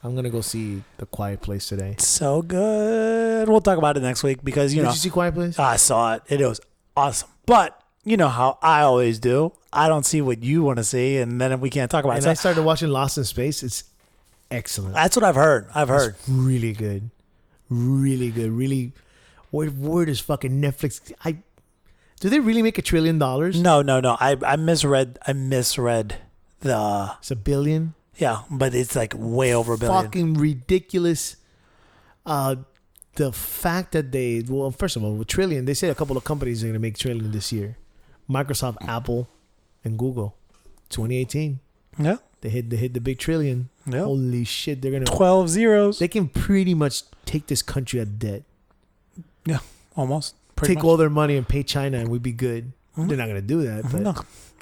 I'm going to go see The Quiet Place today. So good. We'll talk about it next week because, Did you see Quiet Place? I saw it. It was awesome. But you know how I always do. I don't see what you want to see, and then we can't talk about And it. I started watching Lost in Space. It's excellent. That's what I've heard. It's really good. Really good. Really. Where does fucking Netflix? Do they really make $1 trillion? No. I misread the. It's $1 billion. Yeah, but it's like way over $1 billion. Fucking ridiculous. The fact that first of all, with trillion, they said a couple of companies are going to make trillion this year. Microsoft, Apple, and Google. 2018. Yeah. They hit the big trillion. Yeah. Holy shit, they're going to 12 zeros. They can pretty much take this country at debt. Yeah, almost. Take all their money and pay China and we'd be good. They're not going to do that. But No.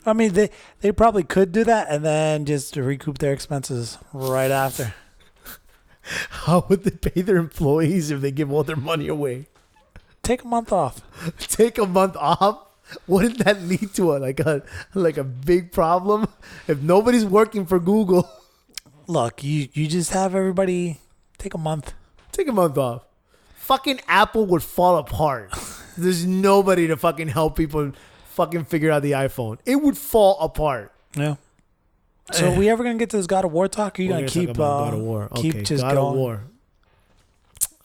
I mean, they probably could do that and then just recoup their expenses right after. How would they pay their employees if they give all their money away? Take a month off. Take a month off? Wouldn't that lead to a big problem? If nobody's working for Google, Look, you just have everybody take a month. take a month off. Fucking Apple would fall apart. There's nobody to fucking help people fucking figure out the iPhone. It would fall apart. Yeah. So are we ever gonna get to this God of War talk? Or are you We're gonna keep talk about God of War. keep Okay, just God going? of War.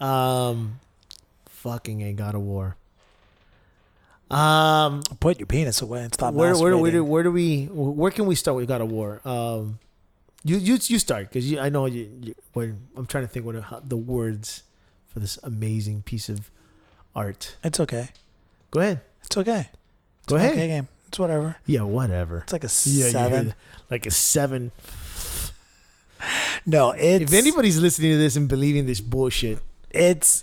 Fucking a God of War. Put your penis away and stop Where masturbating. where can we start with God of War? You start because I know I'm trying to think what the words for this amazing piece of art. It's okay. Go ahead. It's okay. It's Go an ahead. Okay game. It's whatever. Yeah, whatever. It's like a Yeah, 7. like a 7. No, it's If anybody's listening to this and believing this bullshit, it's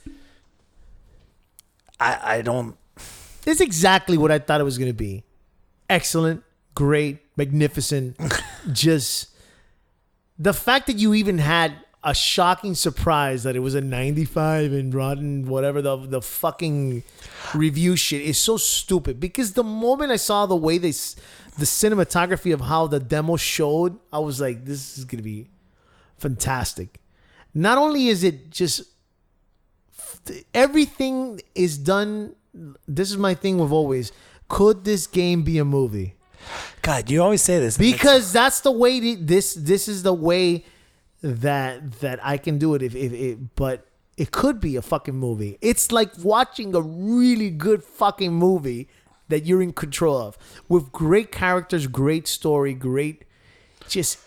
I don't. it's exactly what I thought it was going to be. Excellent, great, magnificent. Just the fact that you even had a shocking surprise that it was a 95 and rotten whatever the fucking review shit is so stupid, because the moment I saw the way the cinematography of how the demo showed, I was like, this is going to be fantastic. Not only is it just everything is done. This is my thing with always. Could this game be a movie? God, you always say this Because that's the way this is the way that I can do it. But it could be a fucking movie. It's like watching a really good fucking movie that you're in control of, with great characters, great story, great just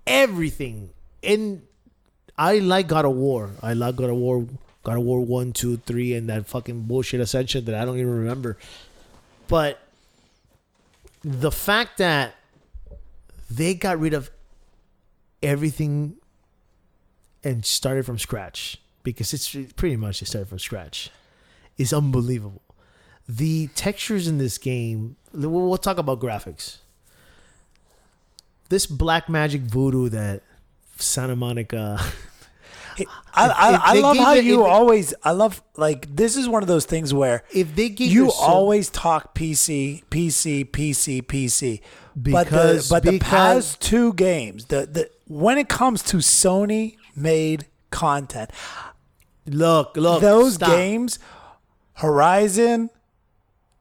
everything. And I like God of War. I love God of War. God of War 1, 2, 3, and that fucking bullshit Ascension that I don't even remember. But the fact that they got rid of everything and started from scratch, because it's pretty much they started from scratch, is unbelievable. The textures in this game, we'll talk about graphics. This black magic voodoo that Santa Monica... I love how you always. I love, like, this is one of those things where if they give you always talk PC, but the past two games, the when it comes to Sony made content, look those games, Horizon,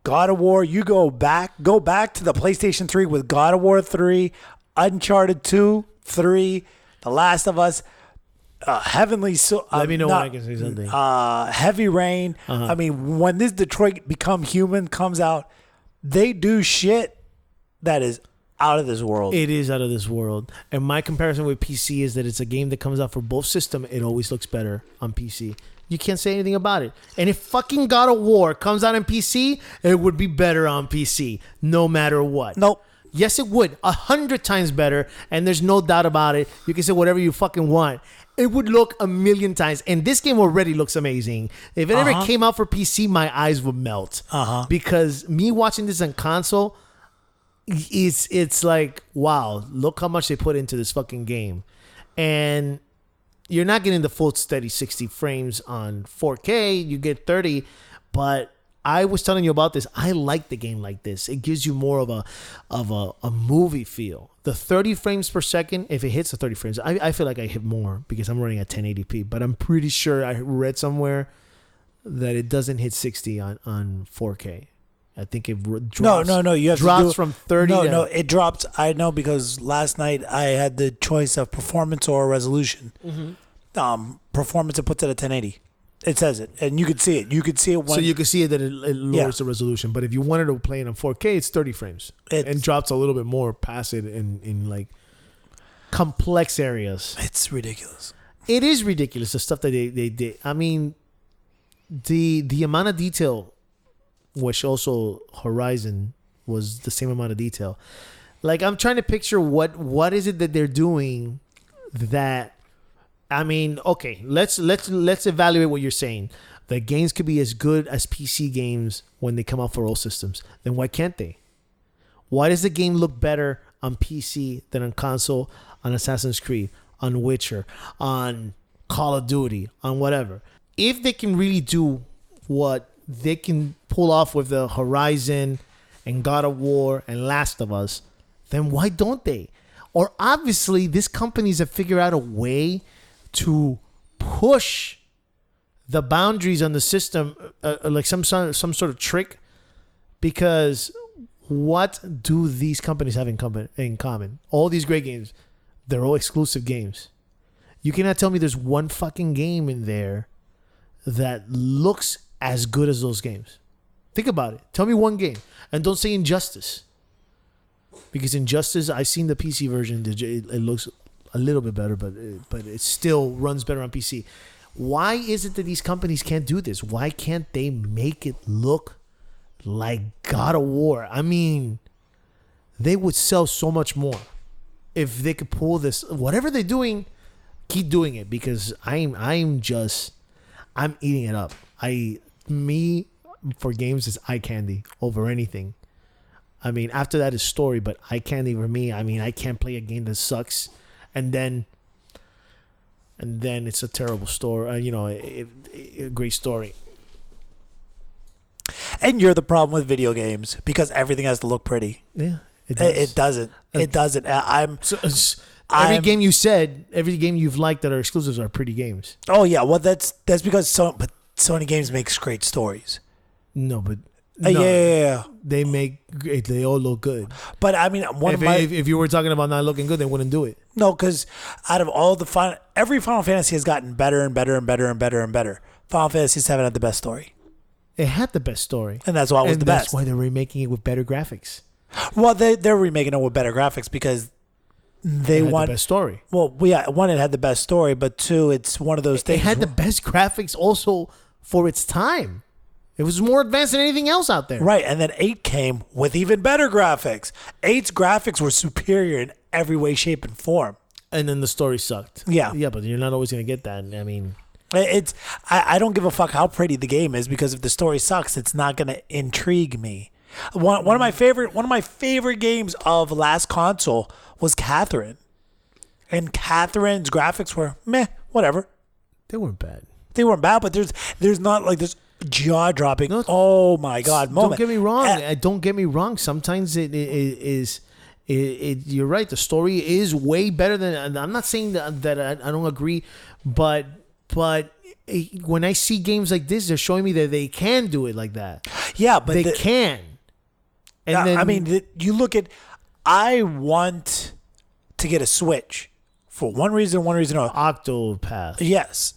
God of War, you go back to the PlayStation 3 with God of War 3, Uncharted 2, 3, The Last of Us. Heavenly, let me know when I can say something. Heavy Rain. I mean, when this Detroit Become Human comes out, they do shit that is out of this world. It is out of this world. And my comparison with PC is that it's a game that comes out for both systems. It always looks better on PC. You can't say anything about it. And if fucking God of War comes out on PC, it would be better on PC, no matter what. Nope. Yes, it would. 100 times better. And there's no doubt about it. You can say whatever you fucking want. It would look 1,000,000 times. And this game already looks amazing. If it ever came out for PC, my eyes would melt. Because me watching this on console, it's like, wow, look how much they put into this fucking game. And you're not getting the full steady 60 frames on 4K. You get 30. But I was telling you about this. I like the game like this. It gives you more of a movie feel. The 30 frames per second, if it hits the 30 frames, I feel like I hit more because I'm running at 1080p. But I'm pretty sure I read somewhere that it doesn't hit 60 on 4K. I think it drops. No. You have drops to do, from 30. No, it drops. I know because last night I had the choice of performance or resolution. Performance, it puts it at 1080. It says it, and you could see it. You could see it when. So you can see it that it lowers the resolution. But if you wanted to play it on 4K, it's 30 frames. And drops a little bit more past it in like complex areas. It's ridiculous. It is ridiculous, the stuff that they did. I mean, the amount of detail, which also Horizon was the same amount of detail. Like, I'm trying to picture what is it that they're doing that. I mean, okay, let's evaluate what you're saying. The games could be as good as PC games when they come out for all systems. Then why can't they? Why does the game look better on PC than on console, on Assassin's Creed, on Witcher, on Call of Duty, on whatever? If they can really do what they can pull off with the Horizon and God of War and Last of Us, then why don't they? Or obviously, these companies have figured out a way to push the boundaries on the system, like some sort of trick. Because what do these companies have in common? All these great games, they're all exclusive games. You cannot tell me there's one fucking game in there that looks as good as those games. Think about it. Tell me one game. And don't say Injustice. Because Injustice, I've seen the PC version. It looks a little bit better, but it still runs better on PC. Why is it that these companies can't do this? Why can't they make it look like God of War? I mean, they would sell so much more if they could pull this. Whatever they're doing, keep doing it, because I'm eating it up. For games is eye candy over anything. I mean, after that is story, but eye candy for me. I mean, I can't play a game that sucks, and then it's a terrible story. A great story. And you're the problem with video games because everything has to look pretty. Yeah, it does. It doesn't. It doesn't. Every game you've liked that are exclusives are pretty games. Oh yeah, well that's because Sony games makes great stories. No, but yeah. They make great. They all look good. But I mean, if you were talking about not looking good, they wouldn't do it. No, because out of all every Final Fantasy has gotten better and better and better and better and better. Final Fantasy VII had the best story. It had the best story, and that's why it was the best. That's why they're remaking it with better graphics. Well, they're remaking it with better graphics because they want the best story. Well, yeah, one, it had the best story, but two, it's one of those things. It had the best graphics also for its time. It was more advanced than anything else out there. Right, and then 8 came with even better graphics. 8's graphics were superior in every way, shape, and form. And then the story sucked. Yeah. Yeah, but you're not always going to get that. I mean... I don't give a fuck how pretty the game is, because if the story sucks, it's not going to intrigue me. One of my favorite games of last console was Catherine. And Catherine's graphics were meh, whatever. They weren't bad. They weren't bad, but there's not like this jaw-dropping, oh my God moment. Don't get me wrong. Don't get me wrong. Sometimes it is... you're right. The story is way better than... I'm not saying that I don't agree, but when I see games like this, they're showing me that they can do it like that. Yeah, but they can. And then, I mean, you look at... I want to get a Switch for one reason only. Octopath. Yes.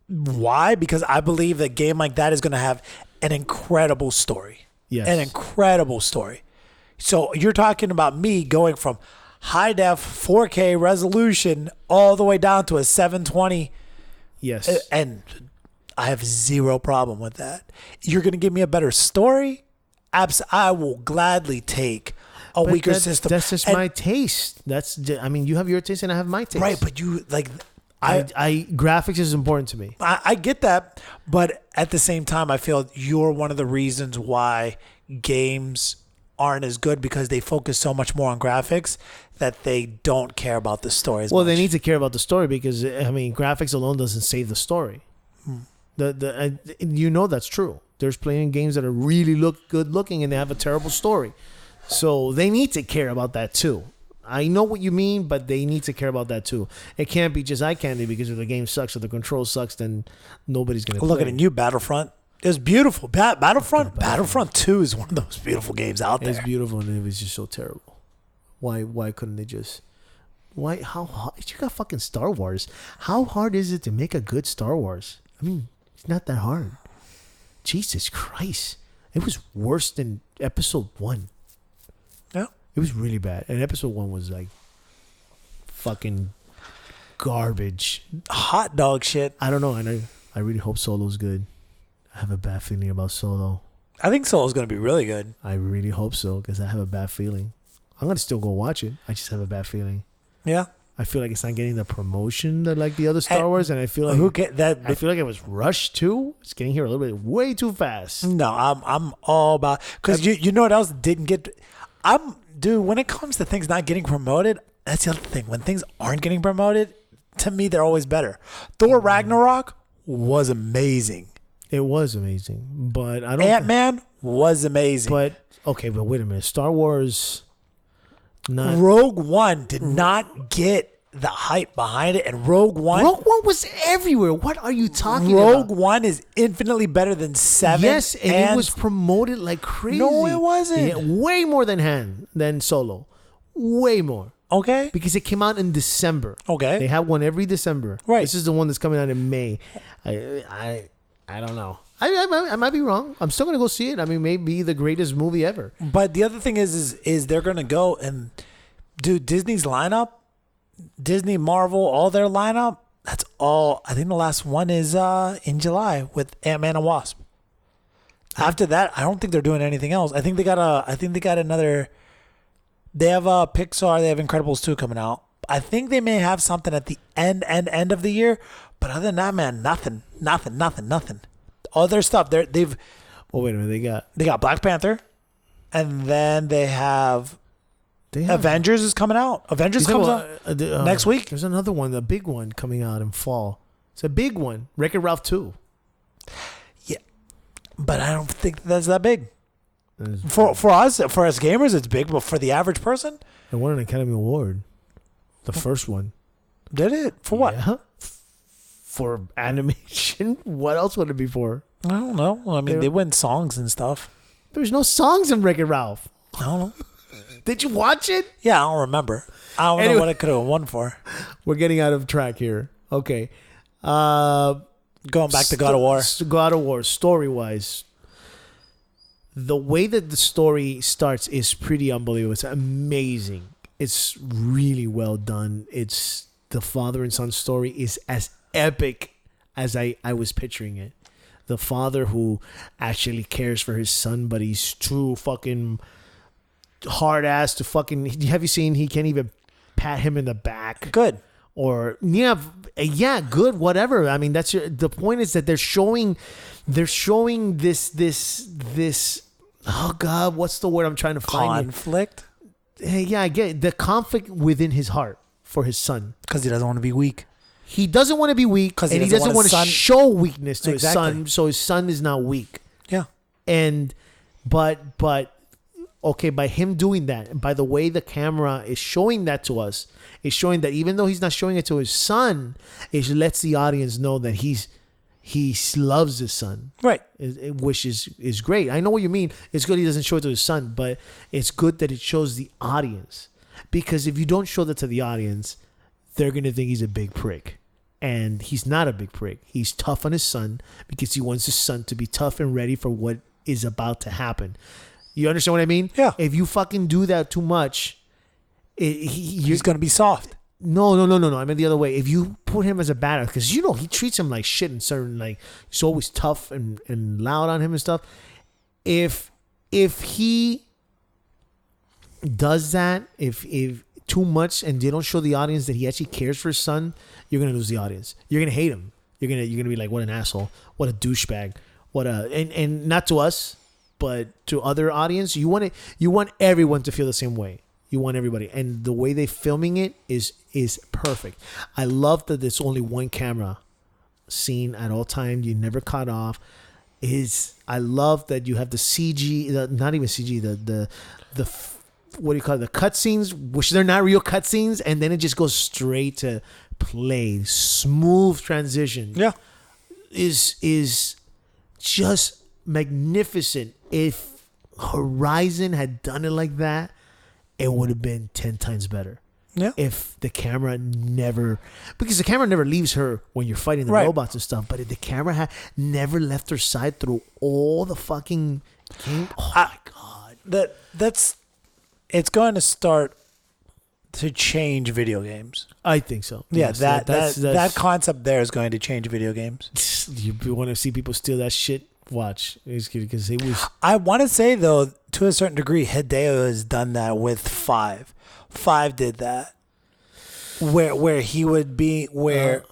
Why? Because I believe a game like that is going to have an incredible story. Yes. An incredible story. So you're talking about me going from high def 4K resolution all the way down to a 720. Yes. And I have zero problem with that. You're going to give me a better story? I will gladly take a weaker system. That's just my taste. You have your taste and I have my taste. Right, but you like... graphics is important to me. I get that, but at the same time, I feel you're one of the reasons why games aren't as good, because they focus so much more on graphics that they don't care about the story as much. Well, they need to care about the story, because graphics alone doesn't save the story. That's true. There's plenty of games that are really good looking and they have a terrible story, so they need to care about that too. I know what you mean, but they need to care about that too. It can't be just eye candy because if the game sucks or the control sucks, then nobody's going to play. Looking at you, Battlefront. It was beautiful. Battlefront 2 is one of those beautiful games out there. It's beautiful, and it was just so terrible. Why couldn't they just... How hard... You got fucking Star Wars. How hard is it to make a good Star Wars? I mean, it's not that hard. Jesus Christ. It was worse than Episode 1. Yeah. It was really bad. And Episode 1 was like fucking garbage. Hot dog shit. I don't know. And I really hope Solo's good. I have a bad feeling about Solo. I think Solo's going to be really good. I really hope so, because I have a bad feeling. I'm going to still go watch it. I just have a bad feeling. Yeah. I feel like it's not getting the promotion that like the other Star Wars, and I feel like I feel like it was rushed too. It's getting here a little bit way too fast. No, I'm all about, because you know what else didn't get. When it comes to things not getting promoted, that's the other thing. When things aren't getting promoted, to me they're always better. Thor Ragnarok was amazing. It was amazing, but I don't. Ant-Man was amazing. But okay, but wait a minute. Star Wars. Rogue One did not get the hype behind it, and Rogue One was everywhere. What are you talking about? Rogue One is infinitely better than 7. Yes, and it was promoted like crazy. No, it wasn't. Yeah, way more than Solo. Way more. Okay. Because it came out in December. Okay. They have one every December. Right. This is the one that's coming out in May. I don't know. I might be wrong. I'm still gonna go see it. I mean, maybe the greatest movie ever. But the other thing is they're gonna go and do Disney's lineup, Disney, Marvel, all their lineup. That's all. I think the last one is in July with Ant-Man and Wasp. After that, I don't think they're doing anything else. I think they got another. They have Pixar. They have Incredibles 2 coming out. I think they may have something at the end of the year. But other than that, man, nothing. Other stuff. They've. Oh wait a minute. They got Black Panther, and then they have Avengers is coming out. Avengers comes out next week. There's another one, the big one coming out in fall. It's a big one. Wreck-It Ralph 2. Yeah, but I don't think that's that big. For us gamers, it's big. But for the average person, It won an Academy Award. The first one. did it for what? Yeah. For animation. What else would it be for? I don't know. I mean, they win songs and stuff. There's no songs in Wreck-It Ralph. I don't know. Did you watch it? Yeah, I don't remember. I don't know what it could have won for. We're getting out of track here. Okay. Going back to God of War. God of War, story-wise. The way that the story starts is pretty unbelievable. It's amazing. It's really well done. It's the father and son story is as epic as I was picturing it. The father who actually cares for his son, but he's too fucking hard ass to fucking. Have you seen? He can't even pat him in the back. Good. Or yeah, good, whatever. I mean, the point is that they're showing this. Oh God, what's the word I'm trying to find? Conflict. Yeah, I get it. The conflict within his heart for his son. Because he doesn't want to be weak. He doesn't want to be weak, and he doesn't want to show weakness to his son, so his son is not weak. Yeah. And but okay, by him doing that, by the way the camera is showing that to us, it's showing that even though he's not showing it to his son, it lets the audience know that he loves his son. Right. Which is great. I know what you mean. It's good he doesn't show it to his son, but it's good that it shows the audience. Because if you don't show that to the audience, they're going to think he's a big prick. And he's not a big prick. He's tough on his son because he wants his son to be tough and ready for what is about to happen. You understand what I mean? Yeah. If you fucking do that too much, he's going to be soft. No. I mean the other way. If you put him as a badass, because he treats him like shit and certain, like he's always tough and loud on him and stuff. If he does that, if too much, and they don't show the audience that he actually cares for his son, you're gonna lose the audience. You're gonna hate him. You're gonna be like, what an asshole, what a douchebag, and not to us, but to other audience. You want everyone to feel the same way. You want everybody, and the way they're filming it is perfect. I love that there's only one camera scene at all times. You never cut off. I love that you have the CG, not even CG, the what do you call it? The cutscenes, which they're not real cutscenes, and then it just goes straight to play. Smooth transition. Yeah, is just magnificent. If Horizon had done it like that, it would have been 10 times better. Yeah. If the camera because the camera never leaves her when you're fighting the robots and stuff, but if the camera had never left her side through all the fucking game, my God. It's going to start to change video games. I think so. Yeah, Yes, that concept there is going to change video games. You want to see people steal that shit? Watch. Because it was. I want to say though, to a certain degree, Hideo has done that with 5. 5 did that, where he would be where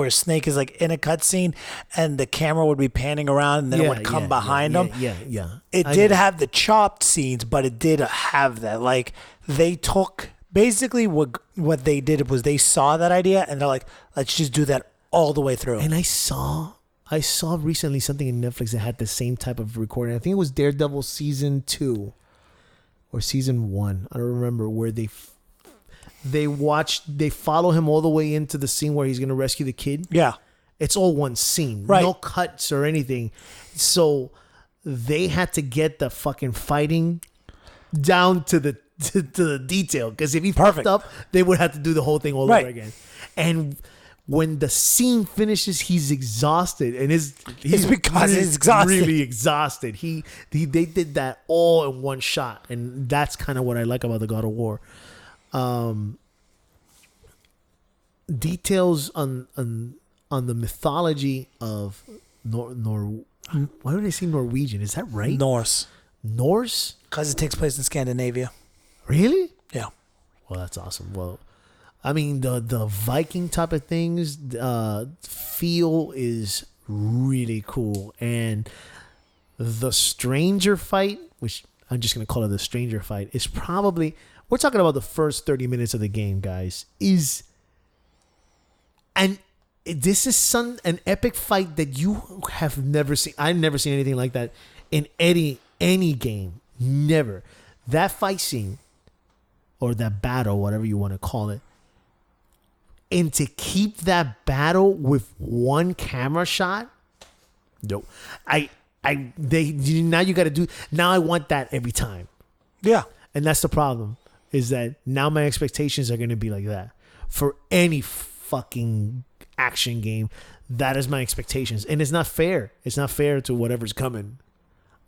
Snake is like in a cutscene and the camera would be panning around and then it would come behind him. Yeah. It did have the chopped scenes, but it did have that. Like they took basically what they did was they saw that idea and they're like, let's just do that all the way through. And I saw recently something in Netflix that had the same type of recording. I think it was Daredevil season 2 or season 1. I don't remember, where they follow him all the way into the scene where he's going to rescue the kid. Yeah. It's all one scene. Right. No cuts or anything. So they had to get the fucking fighting down to the detail. Because if he fucked up, they would have to do the whole thing all over again. And when the scene finishes, he's exhausted, and he's because he's exhausted. really exhausted. They did that all in one shot, and that's kind of what I like about the God of War. Details on the mythology of why would I say Norwegian? Is that right? Norse. Norse? Because it takes place in Scandinavia. Really? Yeah. Well, that's awesome. Well, I mean, the Viking type of things feel is really cool, and the stranger fight, which I'm just gonna call it the stranger fight, is probably, we're talking about the first 30 minutes of the game, guys. And this is an epic fight that you have never seen. I've never seen anything like that in any game. Never. That fight scene, or that battle, whatever you want to call it, and to keep that battle with one camera shot, no. Now you got to do. Now I want that every time, Yeah. and that's the problem. Is that now my expectations are going to be like that for any fucking action game. That is my expectations, and it's not fair. It's not fair to whatever's coming.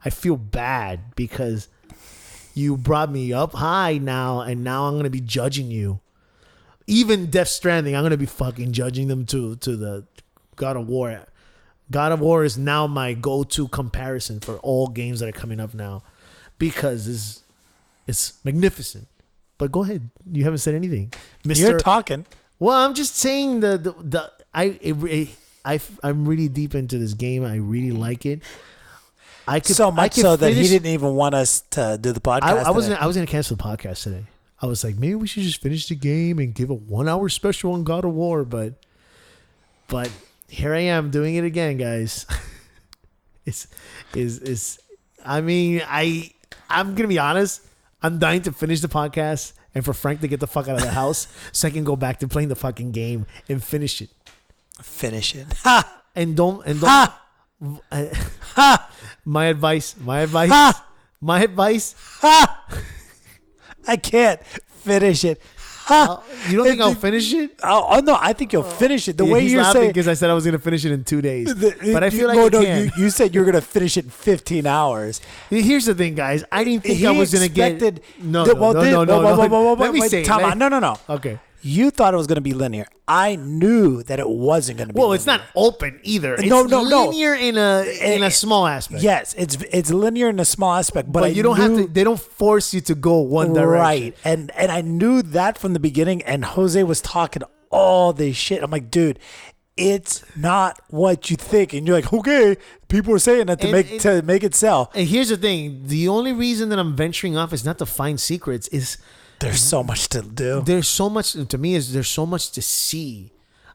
I feel bad because you brought me up high now, and now I'm gonna be judging you. Even Death Stranding, I'm gonna be fucking judging them to the God of War. God of War is now my go-to comparison for all games that are coming up now, because it's magnificent. But go ahead, you haven't said anything, Mister. You're talking. Well, I'm just saying I'm really deep into this game. I really like it. So much so that he didn't even want us to do the podcast. I was gonna cancel the podcast today. I was like, maybe we should just finish the game and give a 1 hour special on God of War, but here I am doing it again, guys. I mean, I'm gonna be honest. I'm dying to finish the podcast and for Frank to get the fuck out of the house so I can go back to playing the fucking game and finish it. Finish it. Ha! And don't. Ha! Ha! My advice. Ha! My advice. Ha! I can't finish it. Ha! You don't think I'll finish it? Oh no, I think you'll finish it. The way he's you're laughing saying, because I said I was gonna finish it in 2 days, but I feel like I can. You said you're gonna finish it in 15 hours. Here's the thing, guys. I didn't think I was gonna get. No. Let me say. No. Okay. You thought it was going to be linear. I knew that it wasn't going to be linear. Well, it's not open either. It's No. linear in a small aspect. Yes, it's linear in a small aspect, but you don't have to. They don't force you to go one direction. Right, and I knew that from the beginning. And Jose was talking all this shit. I'm like, dude, it's not what you think. And you're like, okay, people are saying that to make it sell. And here's the thing: the only reason that I'm venturing off is not to find secrets. Is there's so much to do. There's so much to me. There's so much to see.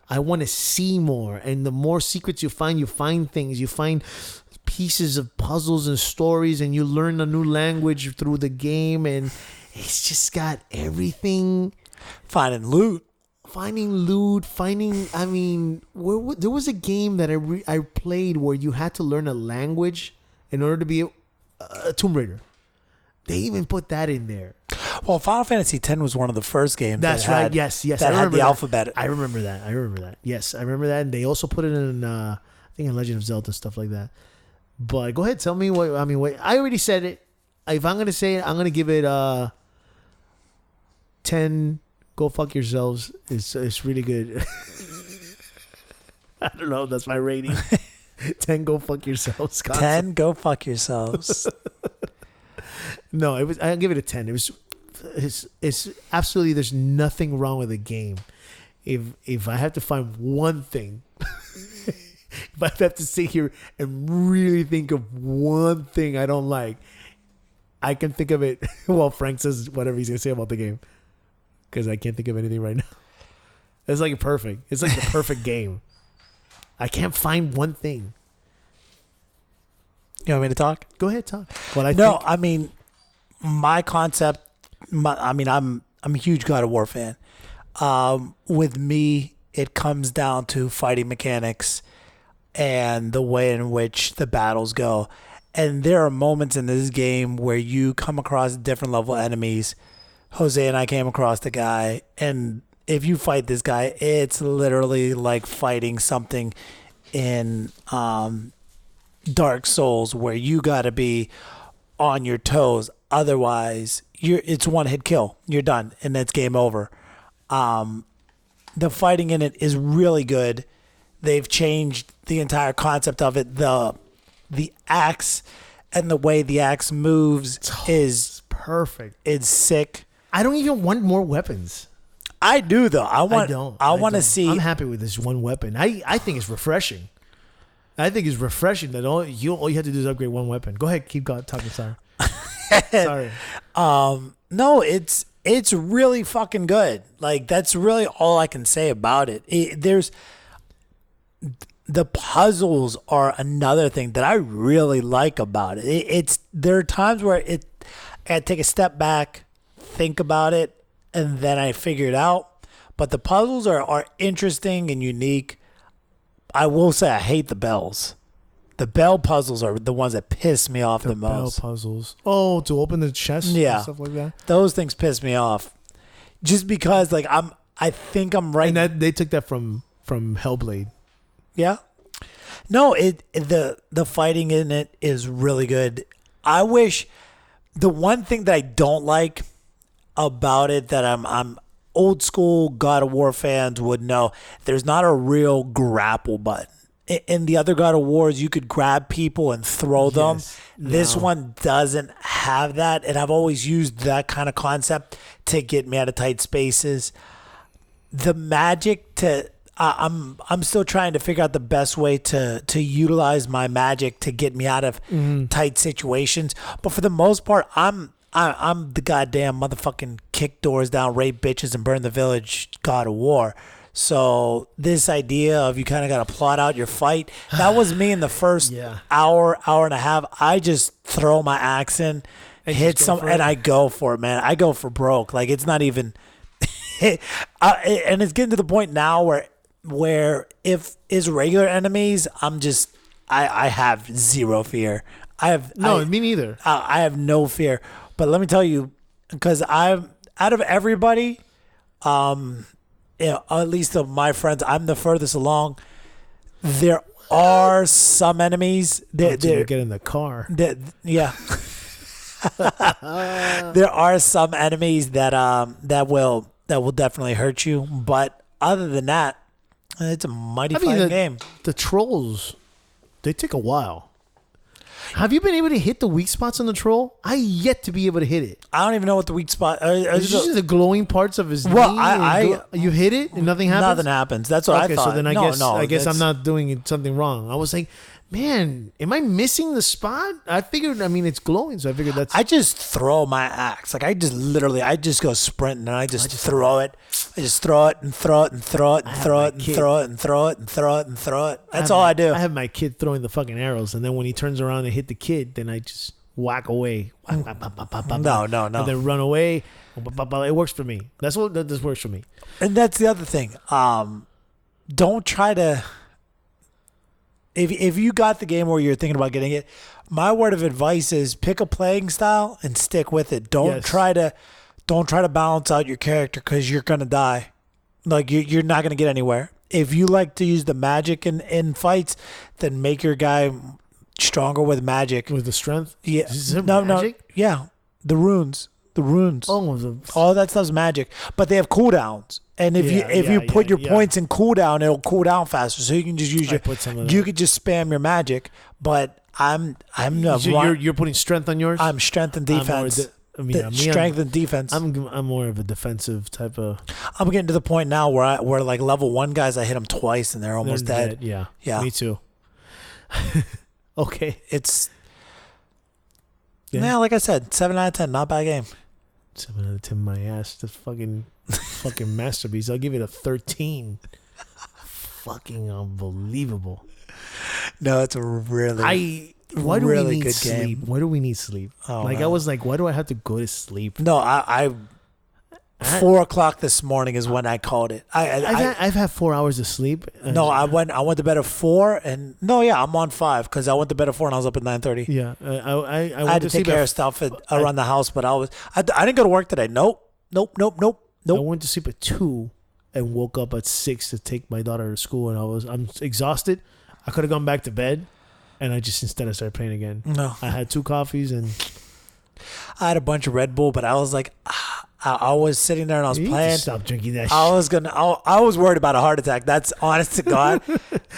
I want to see more, and the more secrets you find things. You find pieces of puzzles and stories, and you learn a new language through the game, and it's just got everything. Finding loot. I mean, there was a game that I played where you had to learn a language in order to be a Tomb Raider. They even put that in there. Well, Final Fantasy X was one of the first games. That's right. Had, yes. That had the alphabet. I remember that. Yes, I remember that. And they also put it in, I think, in Legend of Zelda, stuff like that. But go ahead, tell me what. I mean, I already said it. If I'm gonna say it, I'm gonna give it 10. Go fuck yourselves. It's really good. I don't know. That's my rating. 10. Go fuck yourselves. 10. Go fuck yourselves. No, it was. I'll give it a 10. It's absolutely. There's nothing wrong with the game. If I have to find one thing, if I have to sit here and really think of one thing I don't like, I can think of it. Well, Frank says whatever he's gonna say about the game, because I can't think of anything right now. It's like perfect. It's like the perfect game. I can't find one thing. You want me to talk? Go ahead, talk. I mean, my concept. I'm a huge God of War fan. With me, it comes down to fighting mechanics and the way in which the battles go. And there are moments in this game where you come across different level enemies. Jose and I came across the guy, and if you fight this guy, it's literally like fighting something in Dark Souls where you got to be on your toes. Otherwise, it's one hit kill. You're done, and that's game over. The fighting in it is really good. They've changed the entire concept of it. The axe and the way the axe moves is perfect. It's sick. I don't even want more weapons. I do though. I want to see. I'm happy with this one weapon. I think it's refreshing. I think it's refreshing that all you have to do is upgrade one weapon. Go ahead, keep talking. Sorry. Sorry. No, it's really fucking good. Like that's really all I can say about it. There's the puzzles are another thing that I really like about it. There are times where I take a step back, think about it, and then I figure it out. But the puzzles are interesting and unique. I will say I hate the bells. The bell puzzles are the ones that piss me off the most. Bell puzzles. Oh, to open the chest and stuff like that? Those things piss me off. Just because like I think I'm right. And that they took that from Hellblade. Yeah. No, the fighting in it is really good. I wish the one thing that I don't like about it that I'm old school God of War fans would know, there's not a real grapple button. In the other God of Wars, you could grab people and throw them. This one doesn't have that, and I've always used that kind of concept to get me out of tight spaces. The magic to I'm still trying to figure out the best way to utilize my magic to get me out of tight situations. But for the most part, I'm the goddamn motherfucking kick doors down, rape bitches, and burn the village God of War. So this idea of you kind of got to plot out your fight, that was me in the first hour and a half. I just throw my axe in, hit some, and I go for it, man. I go for broke. Like it's not even, and it's getting to the point now where if it's regular enemies, I have zero fear. Me neither. I have no fear. But let me tell you, because I'm out of everybody, at least of my friends, I'm the furthest along. There are some enemies that get in the car. Yeah. There are some enemies that will definitely hurt you, but other than that, it's a mighty fine game. The trolls, they take a while. Have you been able to hit the weak spots on the troll? I yet to be able to hit it. I don't even know what the weak spot. It's just the glowing parts of his knee. You hit it and nothing happens. Nothing happens. That's what I thought. So then I guess I'm not doing something wrong. I was like, man, am I missing the spot? I figured. I mean, it's glowing, so I figured that's. I just throw my axe. Like I just go sprinting and I just throw it. I just throw it and throw it and throw it and throw it and throw it and throw it and throw it and throw it. That's all I do. I have my kid throwing the fucking arrows, and then when he turns around and hit the kid, then I just whack away. No. And then run away. It works for me. This works for me. And that's the other thing. Don't try to. If you got the game where you're thinking about getting it, my word of advice is pick a playing style and stick with it. Don't try to balance out your character because you're gonna die. Like you're not gonna get anywhere. If you like to use the magic in fights, then make your guy stronger with magic. With the strength? Yeah. No. Yeah. The runes. Oh, all that stuff's magic, but they have cooldowns. And if you put your points in cooldown, it'll cool down faster. So you can just use you could just spam your magic. But you're putting strength on yours. I'm strength and defense. Strength and defense. I'm more of a defensive type of. I'm getting to the point now where like level 1 guys, I hit them twice and they're almost dead. Yeah. Me too. Okay, it's. Yeah, like I said, 7 out of 10, not a bad game. 7 out of 10, my ass. The fucking masterpiece. I'll give it a 13. Fucking unbelievable. No, it's a really. Why do really we need good sleep? game. Why do we need sleep? Oh, I was like, why do I have to go to sleep? No, I 4 o'clock this morning is when I called it. I've had 4 hours of sleep. No, I went to bed at 4 and I'm on 5 because I went to bed at 4 and I was up at 9:30. Yeah, I had to take care of stuff around the house, but I didn't go to work today. Nope. I went to sleep at 2, and woke up at 6 to take my daughter to school, and I'm exhausted. I could have gone back to bed, and I just instead I started playing again. No. I had 2 coffees and I had a bunch of Red Bull, but I was like, I was sitting there and I was you need to playing. stop drinking that I shit. I was worried about a heart attack. That's honest to God.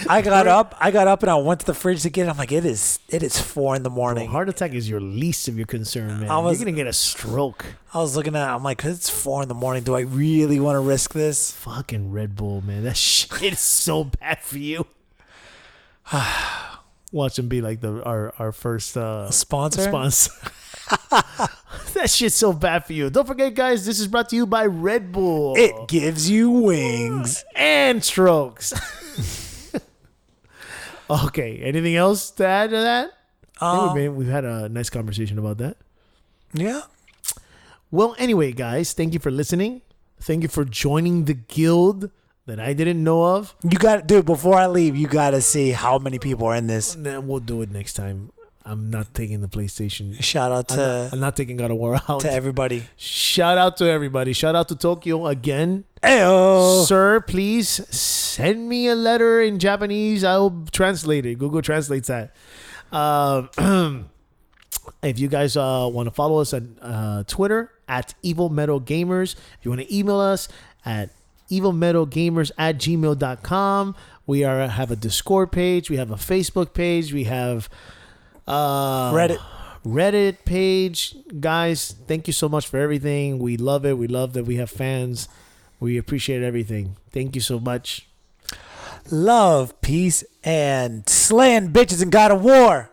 I got up and I went to the fridge to get it. I'm like, it is 4 a.m. Bro, heart attack is your least of your concern, man. You're gonna get a stroke. I was looking at it, I'm like, it's 4 a.m. Do I really want to risk this? Fucking Red Bull, man. That shit is so bad for you. Watch him be like our first Sponsor? That shit's so bad for you. Don't forget, guys, this is brought to you by Red Bull. It gives you wings. And strokes. Okay, anything else to add to that? I think we've had a nice conversation about that. Yeah. Well, anyway, guys, thank you for listening. Thank you for joining the guild that I didn't know of. You got, dude, before I leave, you got to see how many people are in this. Nah, we'll do it next time. I'm not taking the PlayStation. Shout out I'm not taking God of War out. to everybody. Shout out to everybody. Shout out to Tokyo again. Ayo. Sir, please send me a letter in Japanese. I'll translate it. Google translates that. If you guys want to follow us on Twitter at Evil Metal Gamers, if you want to email us at evilmetalgamers@gmail.com. We have a Discord page. We have a Facebook page. We have Reddit page. Guys, thank you so much for everything. We love it. We love that we have fans. We appreciate everything. Thank you so much. Love, peace, and slaying bitches in God of War.